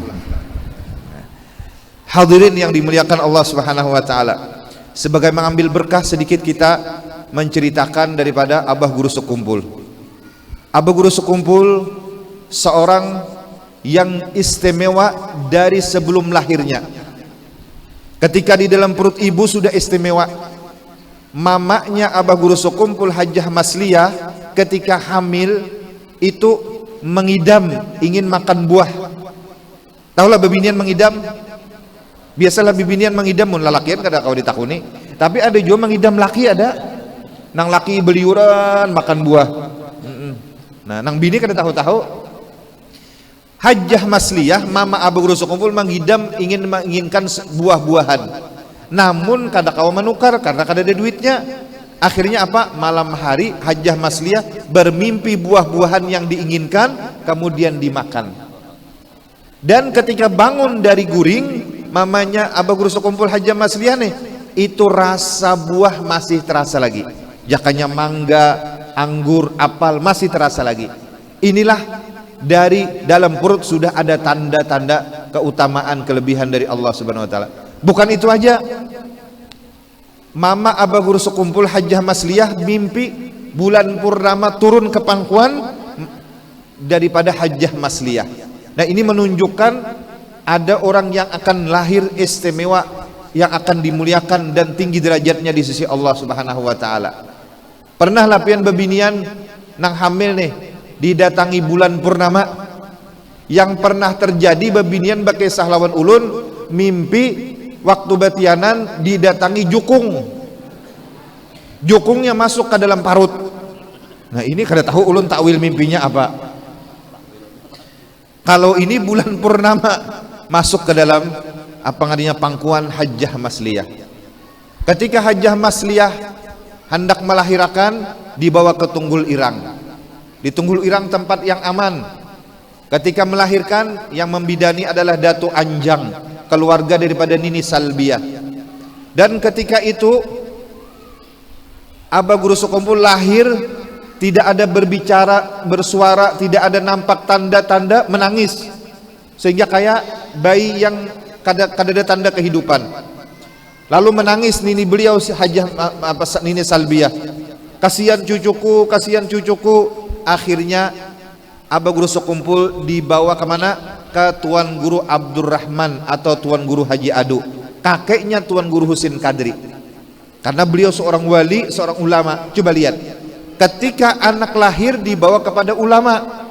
Hadirin yang dimuliakan Allah Subhanahu wa taala, sebagai mengambil berkah sedikit kita menceritakan daripada Abah Guru Sekumpul. Abah Guru Sekumpul seorang yang istimewa dari sebelum lahirnya. Ketika di dalam perut ibu sudah istimewa. Mamanya Abah Guru Sekumpul, Hajjah Masliyah, ketika hamil itu mengidam, ingin makan buah. Tahulah bebinian mengidam? Biasalah bebinian mengidam mun lalakian kada kau ditakuni. Tapi ada juga mengidam laki, ada. Nang laki beliuran makan buah. Nah, nang bini kada tahu-tahu. Hajjah Masliyah, mama Abah Guru Sekumpul mengidam, menginginkan buah-buahan. Namun kada kau menukar karena kada ada duitnya. Akhirnya apa? Malam hari Hajjah Masliyah bermimpi buah-buahan yang diinginkan, kemudian dimakan. Dan ketika bangun dari guring, mamanya Abah Guru Sekumpul Hajjah Masliyah nih, itu rasa buah masih terasa lagi. Jakanya mangga, anggur, apel masih terasa lagi. Inilah dari dalam perut sudah ada tanda-tanda keutamaan kelebihan dari Allah Subhanahu wa taala. Bukan itu aja, mama Abah Guru Sekumpul Hajjah Masliyah mimpi bulan purnama turun ke pangkuan daripada Hajjah Masliyah. Nah, ini menunjukkan ada orang yang akan lahir istimewa, yang akan dimuliakan dan tinggi derajatnya di sisi Allah Subhanahu wa taala. Pernah lapian bebinian nang hamil nih didatangi bulan purnama. Yang pernah terjadi bebinian bakai sahlawan ulun mimpi waktu batianan didatangi jukung. Jukungnya masuk ke dalam parut. Nah, ini kada tahu ulun takwil mimpinya apa. Kalau ini bulan purnama masuk ke dalam apa ngadinya pangkuan Hajjah Masliyah. Ketika Hajjah Masliyah hendak melahirkan, dibawa ke Tunggul Irang. Di Tunggul Irang tempat yang aman. Ketika melahirkan, yang membidani adalah Datu Anjang, keluarga daripada Nini Salbiah. Dan ketika itu Abah Guru Sekumpul lahir, tidak ada berbicara, bersuara, tidak ada nampak tanda-tanda, menangis. Sehingga kayak bayi yang kada ada tanda kehidupan. Lalu menangis nini beliau Hajjah Nini Salbiah. Kasihan cucuku, kasihan cucuku. Akhirnya Abah Guru Sekumpul dibawa kemana? Ke Tuan Guru Abdurrahman atau Tuan Guru Haji Adu, kakeknya Tuan Guru Husin Kadri. Karena beliau seorang wali, seorang ulama. Coba lihat, ketika anak lahir dibawa kepada ulama.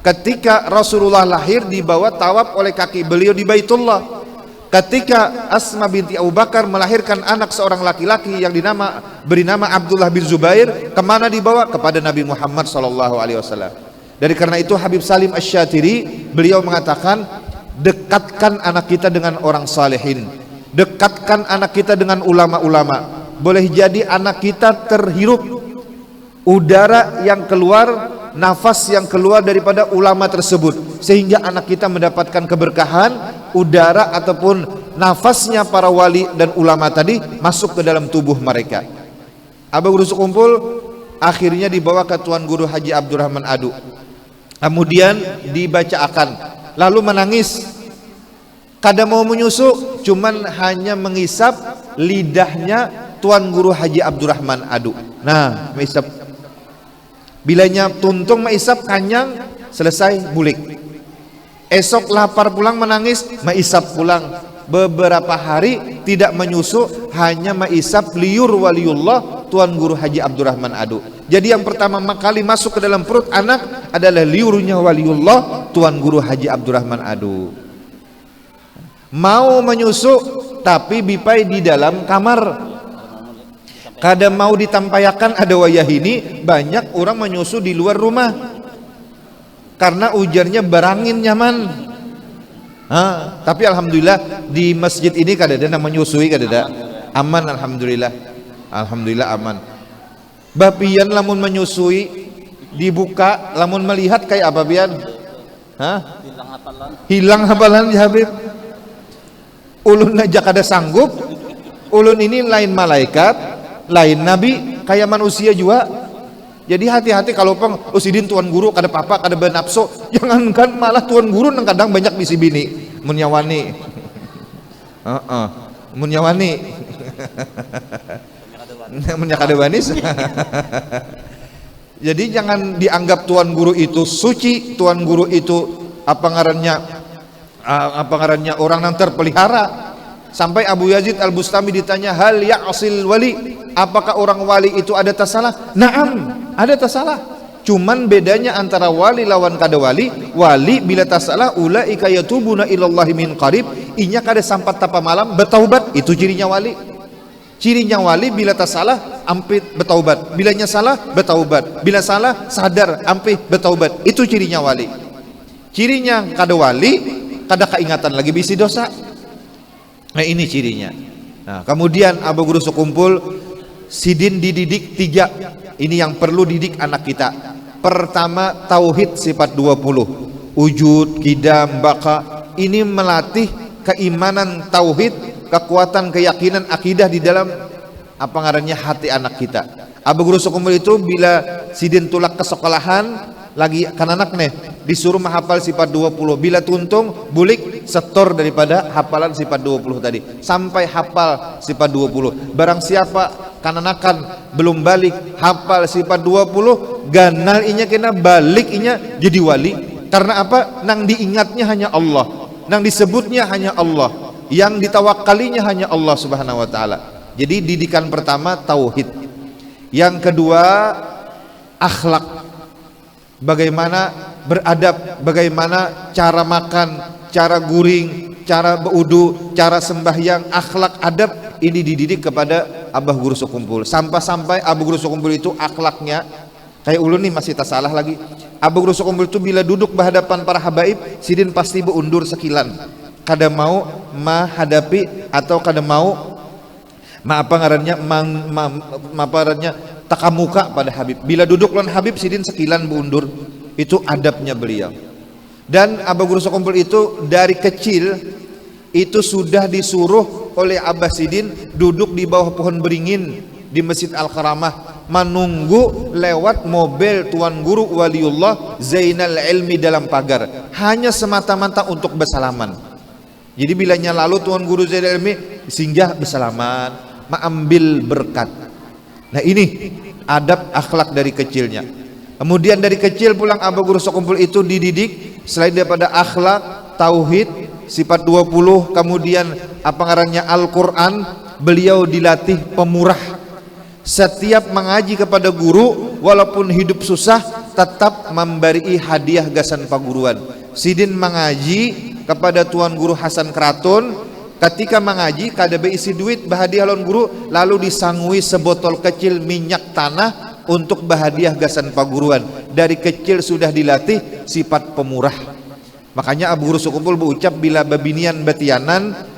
Ketika Rasulullah lahir dibawa tawaf oleh kaki beliau di Baitullah. Ketika Asma binti Abu Bakar melahirkan anak seorang laki-laki yang beri nama Abdullah bin Zubair, kemana dibawa? Kepada Nabi Muhammad SAW. Dari karena itu Habib Salim Asy-Syatiri beliau mengatakan, dekatkan anak kita dengan orang salihin, dekatkan anak kita dengan ulama-ulama. Boleh jadi anak kita terhirup udara yang keluar, nafas yang keluar daripada ulama tersebut, sehingga anak kita mendapatkan keberkahan udara ataupun nafasnya para wali dan ulama tadi masuk ke dalam tubuh mereka. Abah Guru Sekumpul akhirnya dibawa ke Tuan Guru Haji Abdurrahman Adu. kemudian dibacakan, lalu menangis. Kada mau menyusu, cuman hanya mengisap lidahnya Tuan Guru Haji Abdurrahman Adu. Nah, mengisap. Bilanya tuntung mengisap, kanyang, selesai bulik. Esok lapar pulang menangis, mengisap pulang. Beberapa hari tidak menyusu, hanya mengisap liur waliullah Tuan Guru Haji Abdurrahman Adu. Jadi yang pertama kali masuk ke dalam perut anak adalah liurnya waliullah Tuan Guru Haji Abdurrahman Adu. Mau menyusu tapi bipai di dalam kamar. Kada mau ditampayakan, ada wayah ini banyak orang menyusu di luar rumah karena ujarnya berangin nyaman. Tapi alhamdulillah di masjid ini kada ada menyusui, kada ada. Aman alhamdulillah. Alhamdulillah aman. Bapian lamun menyusui dibuka, lamun melihat kayak apa pian? Hilang hafalan ya Habib. Ulun aja kada sanggup. Ulun ini lain malaikat, lain nabi, kayak manusia juga. Jadi hati-hati kalau peng usidin Tuan Guru kada papa, kada benapso. Jangankan malah Tuan Guru nang kadang banyak bisi bini munyawani. Munyawani. Munyakada banis. Jadi jangan dianggap Tuan Guru itu suci, Tuan Guru itu apa ngarannya orang yang terpelihara. Sampai Abu Yazid Al-Bustami ditanya, hal ya'sil wali, apakah orang wali itu ada tasalah? Naam, ada tasalah. Cuman bedanya antara wali lawan kada wali, wali bila tasalah ulaika yatubuna ilallahi min qarib, inya kada sampat tapa malam bertaubat, itu cirinya wali. Cirinya wali bila tasalah ampit bertaubat, bilanya salah bertaubat, bila salah sadar ampit bertaubat, itu cirinya wali. Cirinya kada wali, kada keingatan lagi bisi dosa. Nah ini cirinya. Nah kemudian Abu Guru sekumpul sidin dididik 3. Ini yang perlu didik anak kita. Pertama tauhid sifat 20, wujud, qidam, baqa. Ini melatih keimanan tauhid, kekuatan keyakinan akidah di dalam apa ngarannya hati anak kita. Abu Guru sekumpul itu bila sidin tulak ke sekolahan lagi kan anak nih disuruh menghafal sifat 20, bila tuntung bulik setor daripada hafalan sifat 20 tadi sampai hafal sifat 20. Barang siapa kananakan belum balik hafal sifat 20, ganal inya kena balik inya jadi wali. Karena apa? Nang diingatnya hanya Allah, nang disebutnya hanya Allah, yang ditawakalinya hanya Allah Subhanahu wa taala. Jadi didikan pertama tauhid. Yang kedua akhlak. Bagaimana beradab, bagaimana cara makan, cara guring, cara berudu, cara sembahyang, akhlak adab ini dididik kepada Abah Guru sekumpul. Sampai-sampai Abah Guru sekumpul itu akhlaknya kayak ulun nih masih tak salah lagi. Abah Guru sekumpul itu bila duduk berhadapan para habaib, sidin pasti beundur sekilan. Kada mau menghadapi atau kada mau takamuka pada Habib. Bila duduk lawan Habib sidin sekilan bundur. Itu adabnya beliau. Dan Abah Guru sekumpul itu dari kecil itu sudah disuruh oleh Abah Sidin duduk di bawah pohon beringin di Masjid Al-Karamah menunggu lewat mobil Tuan Guru Waliullah Zainal Ilmi dalam pagar, hanya semata-mata untuk bersalaman. Jadi bilanya lalu Tuan Guru Zainal Ilmi singgah bersalaman, mengambil berkat. Nah ini adab akhlak dari kecilnya. Kemudian dari kecil pulang Abah Guru sekumpul itu dididik selain daripada akhlak, tauhid, sifat 20, kemudian apa ngarannya Al-Quran, beliau dilatih pemurah. Setiap mengaji kepada guru walaupun hidup susah tetap memberi hadiah gasan paguruan. Sidin mengaji kepada Tuan Guru Hasan Keraton, ketika mengaji kada beisi duit bahadiah lawan guru, lalu disangui sebotol kecil minyak tanah untuk bahadiah gasan paguruan. Dari kecil sudah dilatih sifat pemurah. Makanya Abu Guru sekumpul berucap bila babinian batianan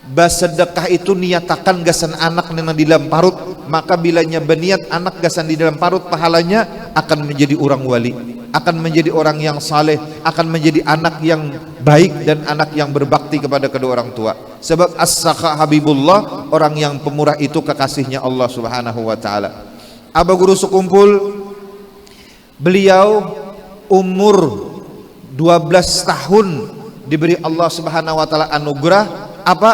basedekah itu niatakan gasan anak yang di dalam parut, maka bilanya berniat anak gasan di dalam parut, pahalanya akan menjadi orang wali, akan menjadi orang yang saleh, akan menjadi anak yang baik dan anak yang berbakti kepada kedua orang tua. Sebab as-sakha habibullah, orang yang pemurah itu kekasihnya Allah Subhanahu wa taala. Abah Guru sekumpul beliau umur 12 tahun diberi Allah Subhanahu wa taala anugerah apa?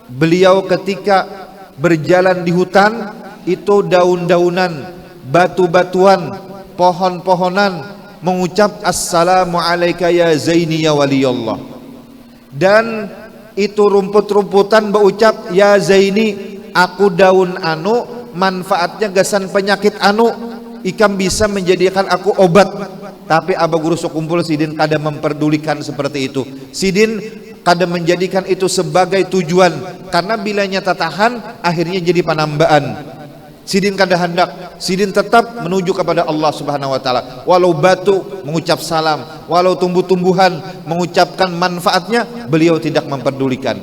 Beliau ketika berjalan di hutan itu daun-daunan, batu-batuan, pohon-pohonan mengucap assalamu alayka ya Zaini ya waliyallah. Dan itu rumput-rumputan berucap ya Zaini, aku daun anu manfaatnya gasan penyakit anu ikam bisa menjadikan aku obat. Tapi Abah Guru Sukumpul sidin kada memperdulikan seperti itu. Sidin kada menjadikan itu sebagai tujuan, karena bila nyata tahan akhirnya jadi penambaan. Sidin kada hendak, sidin tetap menuju kepada Allah Subhanahu wa taala. Walau batu mengucap salam, walau tumbuh-tumbuhan mengucapkan manfaatnya, beliau tidak memperdulikan.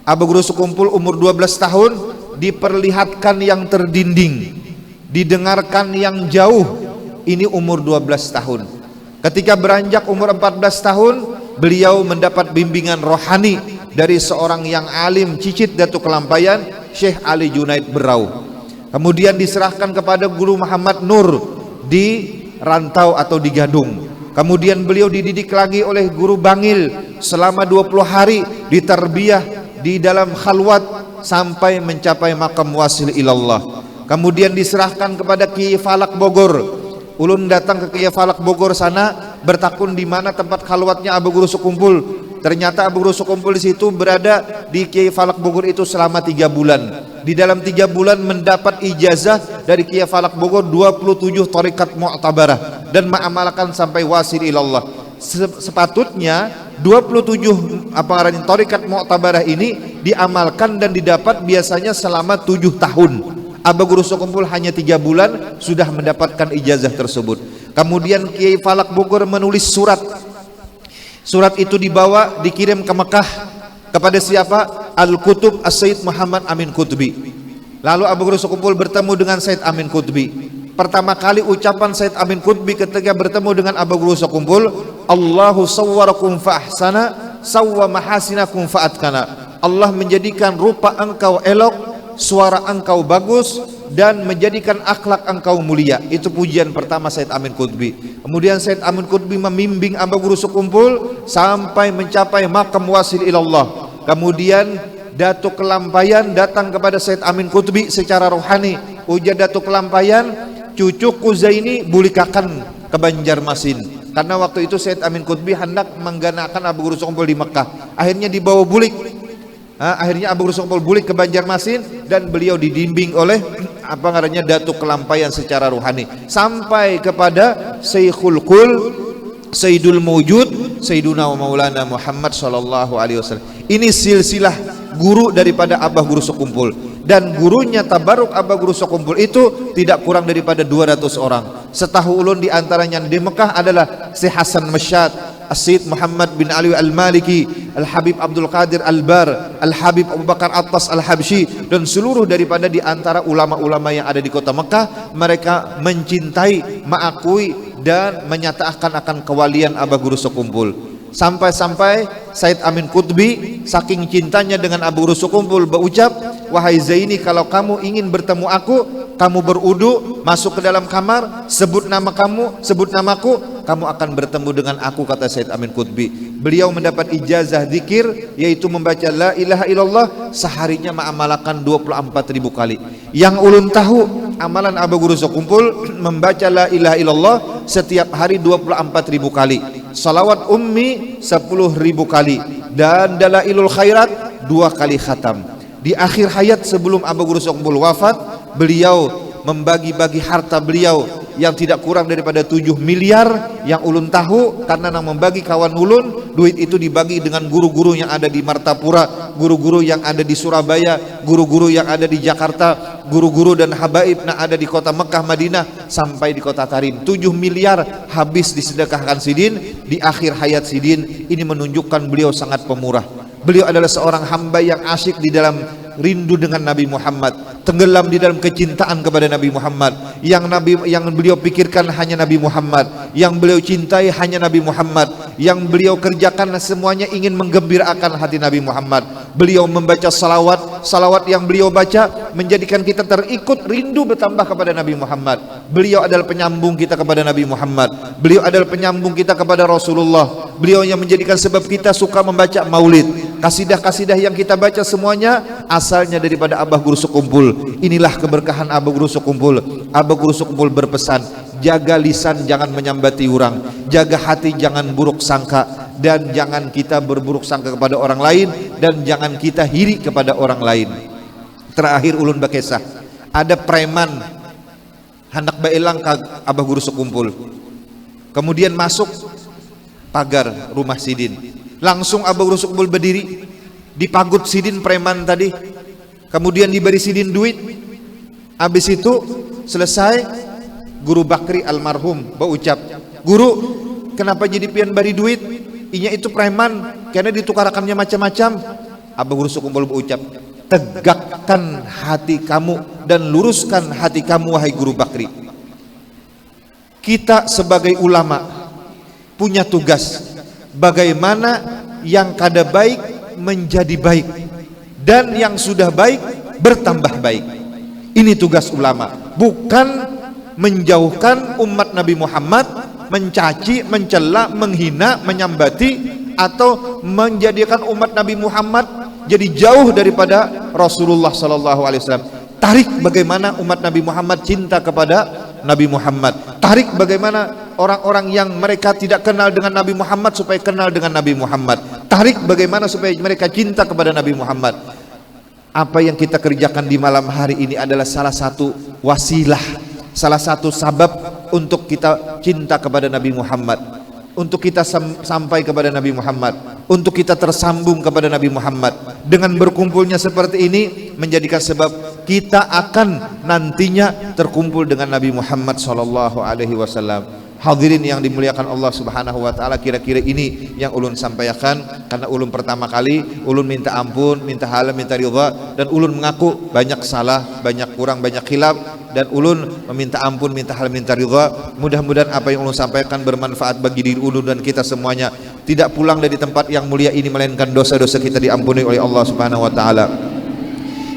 Abah Guru Sukumpul umur 12 tahun diperlihatkan yang terdinding, didengarkan yang jauh. Ini umur 12 tahun. Ketika beranjak umur 14 tahun, beliau mendapat bimbingan rohani dari seorang yang alim cicit Datuk Kelampayan, Syekh Ali Junaid Berau. Kemudian diserahkan kepada Guru Muhammad Nur di Rantau atau di Gadung. Kemudian beliau dididik lagi oleh Guru Bangil selama 20 hari ditarbiyah di dalam khalwat sampai mencapai makam wasil ilallah. Kemudian diserahkan kepada Kiai Falak Bogor. Ulun datang ke Kiai Falak Bogor sana bertakun di mana tempat khalwatnya Abah Guru Sukumpul. Ternyata Abah Guru Sukumpul di situ berada di Kiai Falak Bogor itu selama 3 bulan. Di dalam 3 bulan mendapat ijazah dari Kiai Falak Bogor 27 thariqat mu'tabarah dan mengamalkan sampai wasil ilallah. Sepatutnya 27 thariqat mu'tabarah ini diamalkan dan didapat biasanya selama 7 tahun. Abah Guru Sukumpul hanya 3 bulan sudah mendapatkan ijazah tersebut. Kemudian Kiai Falak Bogor menulis surat. Surat itu dibawa dikirim ke Mekah kepada siapa? Al-Kutub As-Sayyid Muhammad Amin Qutbi. Lalu Abah Guru Sukumpul bertemu dengan Sayyid Amin Qutbi. Pertama kali ucapan Sayyid Amin Qutbi ketika bertemu dengan Abah Guru Sukumpul, Allahu sawwarakum fa ahsana sawwa mahasinakum fa atkana. Allah menjadikan rupa engkau elok, suara engkau bagus, dan menjadikan akhlak engkau mulia. Itu pujian pertama Sayyid Amin Qutbi. Kemudian Sayyid Amin Qutbi membimbing Abah Guru Sukumpul sampai mencapai makam wasil ilallah. Kemudian Datuk Kelampayan datang kepada Sayyid Amin Qutbi secara rohani. Ujar Datuk Kelampayan, cucuku Zaini bulikakan ke Banjarmasin. Karena waktu itu Sayyid Amin Qutbi hendak mengganakan Abah Guru Sukumpul di Mekah. Akhirnya dibawa bulik. Akhirnya Abah Guru Sukumpul bulik ke Banjarmasin dan beliau dibimbing oleh Datuk Kelampayan secara rohani sampai kepada Syekhul Qul Sayyidul Mawjud Sayyiduna wa Maulana Muhammad sallallahu alaihi wasallam. Ini silsilah guru daripada Abah Guru Sukumpul, dan gurunya tabaruk Abah Guru Sukumpul itu tidak kurang daripada 200 orang. Setahu ulun di antaranya di Mekah adalah Syekh Hasan Masyad, As-Sayyid Muhammad bin Ali Al-Maliki, Al-Habib Abdul Qadir Al-Bar, Al-Habib Abu Bakar Attas Al-Habsyi, dan seluruh daripada di antara ulama-ulama yang ada di kota Mekah. Mereka mencintai, mengakui dan menyatakan akan kewalian Abah Guru Sukumpul. Sampai-sampai Sayyid Amin Qutbi saking cintanya dengan Abah Guru Sukumpul berucap, wahai Zaini, kalau kamu ingin bertemu aku, kamu berudu, masuk ke dalam kamar, sebut nama kamu, sebut namaku, kamu akan bertemu dengan aku, kata Sayyid Amin Qutbi. Beliau mendapat ijazah zikir, yaitu membaca la ilaha illallah seharinya mengamalkan 24.000 kali. Yang ulun tahu amalan Abah Guru Sukumpul membaca la ilaha illallah setiap hari 24.000 kali, salawat ummi 10.000 kali, dan dalailul khairat 2 kali khatam. Di akhir hayat sebelum Abah Guru Sukumpul wafat, beliau membagi-bagi harta beliau yang tidak kurang daripada 7 miliar yang ulun tahu, karena nang membagi kawan ulun, duit itu dibagi dengan guru-guru yang ada di Martapura, guru-guru yang ada di Surabaya, guru-guru yang ada di Jakarta, guru-guru dan habaib yang ada di kota Mekah, Madinah, sampai di kota Tarim. 7 miliar habis disedekahkan Sidin di akhir hayat Sidin. Ini menunjukkan beliau sangat pemurah. Beliau adalah seorang hamba yang asyik di dalam rindu dengan Nabi Muhammad, tenggelam di dalam kecintaan kepada Nabi Muhammad. yang beliau pikirkan hanya Nabi Muhammad, yang beliau cintai hanya Nabi Muhammad, yang beliau kerjakan semuanya ingin menggembirakan hati Nabi Muhammad. Beliau membaca salawat yang beliau baca menjadikan kita terikut rindu bertambah kepada Nabi Muhammad. Beliau adalah penyambung kita kepada Nabi Muhammad, beliau adalah penyambung kita kepada Rasulullah. Beliau yang menjadikan sebab kita suka membaca maulid. Kasidah-kasidah yang kita baca semuanya asalnya daripada Abah Guru Sekumpul. Inilah keberkahan Abah Guru Sekumpul. Abah Guru Sekumpul berpesan, jaga lisan jangan menyambati orang, jaga hati jangan buruk sangka, dan jangan kita berburuk sangka kepada orang lain, dan jangan kita hiri kepada orang lain. Terakhir ulun bakesah, ada preman hendak baelang ke Abah Guru Sekumpul, kemudian masuk pagar rumah Sidin. Langsung Abah Guru Sekumpul berdiri, dipagut Sidin preman tadi, kemudian diberi Sidin duit. Habis itu selesai, Guru Bakri almarhum berucap, "Guru, kenapa jadi pian bari duit? Inya itu preman, karena ditukarakannya macam-macam." Abah Guru Sekumpul berucap, "Tegakkan hati kamu dan luruskan hati kamu, wahai Guru Bakri." Kita sebagai ulama punya tugas bagaimana yang kada baik menjadi baik, dan yang sudah baik bertambah baik. Ini tugas ulama, bukan menjauhkan umat Nabi Muhammad, mencaci, mencela, menghina, menyambati, atau menjadikan umat Nabi Muhammad jadi jauh daripada Rasulullah sallallahu alaihi wasallam. Tarik bagaimana umat Nabi Muhammad cinta kepada Nabi Muhammad. Tarik bagaimana orang-orang yang mereka tidak kenal dengan Nabi Muhammad supaya kenal dengan Nabi Muhammad. Tarik bagaimana supaya mereka cinta kepada Nabi Muhammad. Apa yang kita kerjakan di malam hari ini adalah salah satu wasilah, salah satu sabab untuk kita cinta kepada Nabi Muhammad, untuk kita sampai kepada Nabi Muhammad, untuk kita tersambung kepada Nabi Muhammad. Dengan berkumpulnya seperti ini menjadikan sebab kita akan nantinya terkumpul dengan Nabi Muhammad sallallahu alaihi wasallam. Hadirin yang dimuliakan Allah Subhanahu wa taala, kira-kira ini yang ulun sampaikan karena ulun pertama kali ulun minta ampun, minta halal, minta ridha, dan ulun mengaku banyak salah, banyak kurang, banyak khilaf, dan ulun meminta ampun, minta halal, minta ridha. Mudah-mudahan apa yang ulun sampaikan bermanfaat bagi diri ulun dan kita semuanya. Tidak pulang dari tempat yang mulia ini melainkan dosa-dosa kita diampuni oleh Allah Subhanahu wa taala.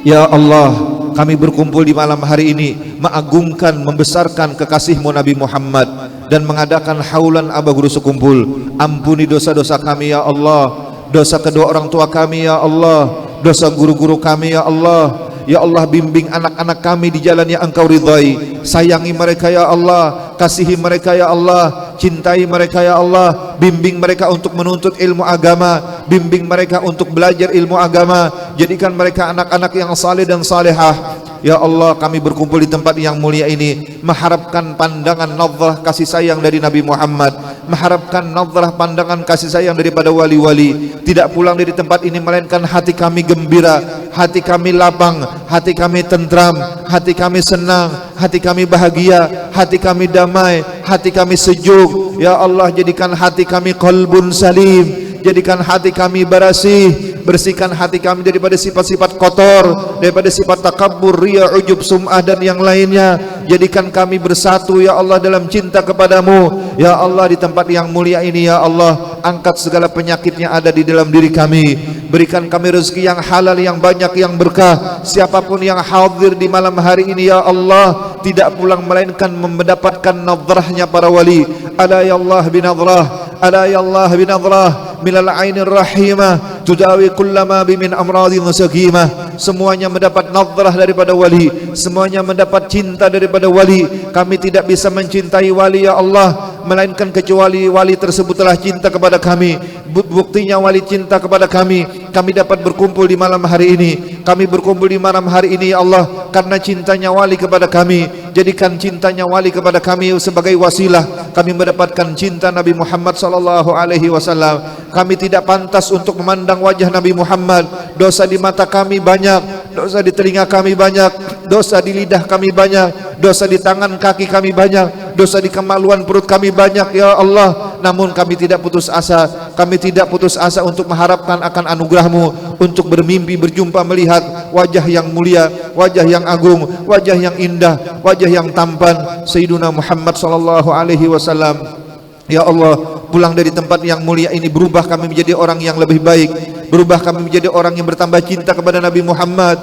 Ya Allah, kami berkumpul di malam hari ini mengagungkan, membesarkan kekasih-Mu Nabi Muhammad dan mengadakan haulan Abah Guru Sekumpul. Ampuni dosa-dosa kami ya Allah, dosa kedua orang tua kami ya Allah, dosa guru-guru kami ya Allah. Ya Allah, bimbing anak-anak kami di jalan yang Engkau ridhai. Sayangi mereka ya Allah, kasihi mereka ya Allah, cintai mereka ya Allah. Bimbing mereka untuk menuntut ilmu agama, bimbing mereka untuk belajar ilmu agama. Jadikan mereka anak-anak yang saleh dan salehah. Ya Allah, kami berkumpul di tempat yang mulia ini mengharapkan pandangan nazarah kasih sayang dari Nabi Muhammad, mengharapkan nazarah pandangan kasih sayang daripada wali-wali. Tidak pulang dari tempat ini melainkan hati kami gembira, hati kami lapang, hati kami tentram, hati kami senang, hati kami bahagia, hati kami damai, hati kami sejuk. Ya Allah, jadikan hati kami qalbun salim, jadikan hati kami bersih, bersihkan hati kami daripada sifat-sifat kotor, daripada sifat takabbur, riya, ujub, sum'ah dan yang lainnya. Jadikan kami bersatu ya Allah dalam cinta kepadamu. Ya Allah, di tempat yang mulia ini ya Allah, angkat segala penyakit yang ada di dalam diri kami. Berikan kami rezeki yang halal, yang banyak, yang berkah. Siapapun yang hadir di malam hari ini ya Allah, tidak pulang melainkan mendapatkan nadrahnya para wali. Ala ya Allah binadrah, ala ya Allah binadrah minal ainir rahimah tudawi kullama bimin amradin sakimah. Semuanya mendapat nadrah daripada wali, semuanya mendapat cinta daripada wali. Kami tidak bisa mencintai wali ya Allah melainkan kecuali wali tersebut telah cinta kepada kami. Buktinya wali cinta kepada kami, kami dapat berkumpul di malam hari ini. Kami berkumpul di malam hari ini ya Allah karena cintanya wali kepada kami. Jadikan cintanya wali kepada kami sebagai wasilah kami mendapatkan cinta Nabi Muhammad sallallahu alaihi wasallam. Kami tidak pantas untuk memandang wajah Nabi Muhammad. Dosa di mata kami banyak, dosa di telinga kami banyak, dosa di lidah kami banyak, dosa di tangan kaki kami banyak, dosa di kemaluan perut kami banyak ya Allah. namun kami tidak putus asa. Kami tidak putus asa untuk mengharapkan akan anugerah-Mu, untuk bermimpi berjumpa melihat wajah yang mulia, wajah yang agung, wajah yang indah, wajah yang tampan Sayyiduna Muhammad sallallahu alaihi wasallam. Ya Allah, pulang dari tempat yang mulia ini, berubah kami menjadi orang yang lebih baik, berubah kami menjadi orang yang bertambah cinta kepada Nabi Muhammad,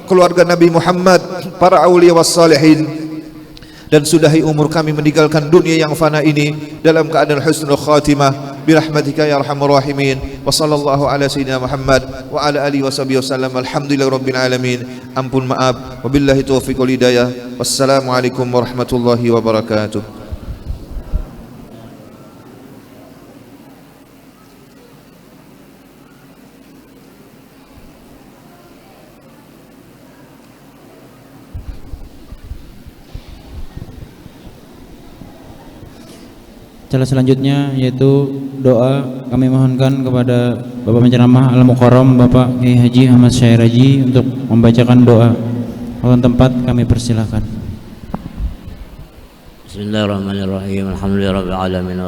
keluarga Nabi Muhammad, para awliya was salihin, dan sudahi umur kami meninggalkan dunia yang fana ini dalam keadaan husnul khatimah birahmatika ya arhamar rahimin. Wa sallallahu ala sayyidina Muhammad wa ala alihi washabihi wasallam. Alhamdulillahi rabbil alamin. Ampun maaf, wabillahi taufiq wal hidayah. Wassalamu alaikum warahmatullahi wabarakatuh. Cara selanjutnya yaitu doa kami mohonkan kepada Bapak Penceramah Al-Mukarram Bapak Kiai Haji Ahmad Syair Haji untuk membacakan doa. Mohon tempat kami persilahkan. Bismillahirrahmanirrahim. Alhamdulillahirabbil alamin.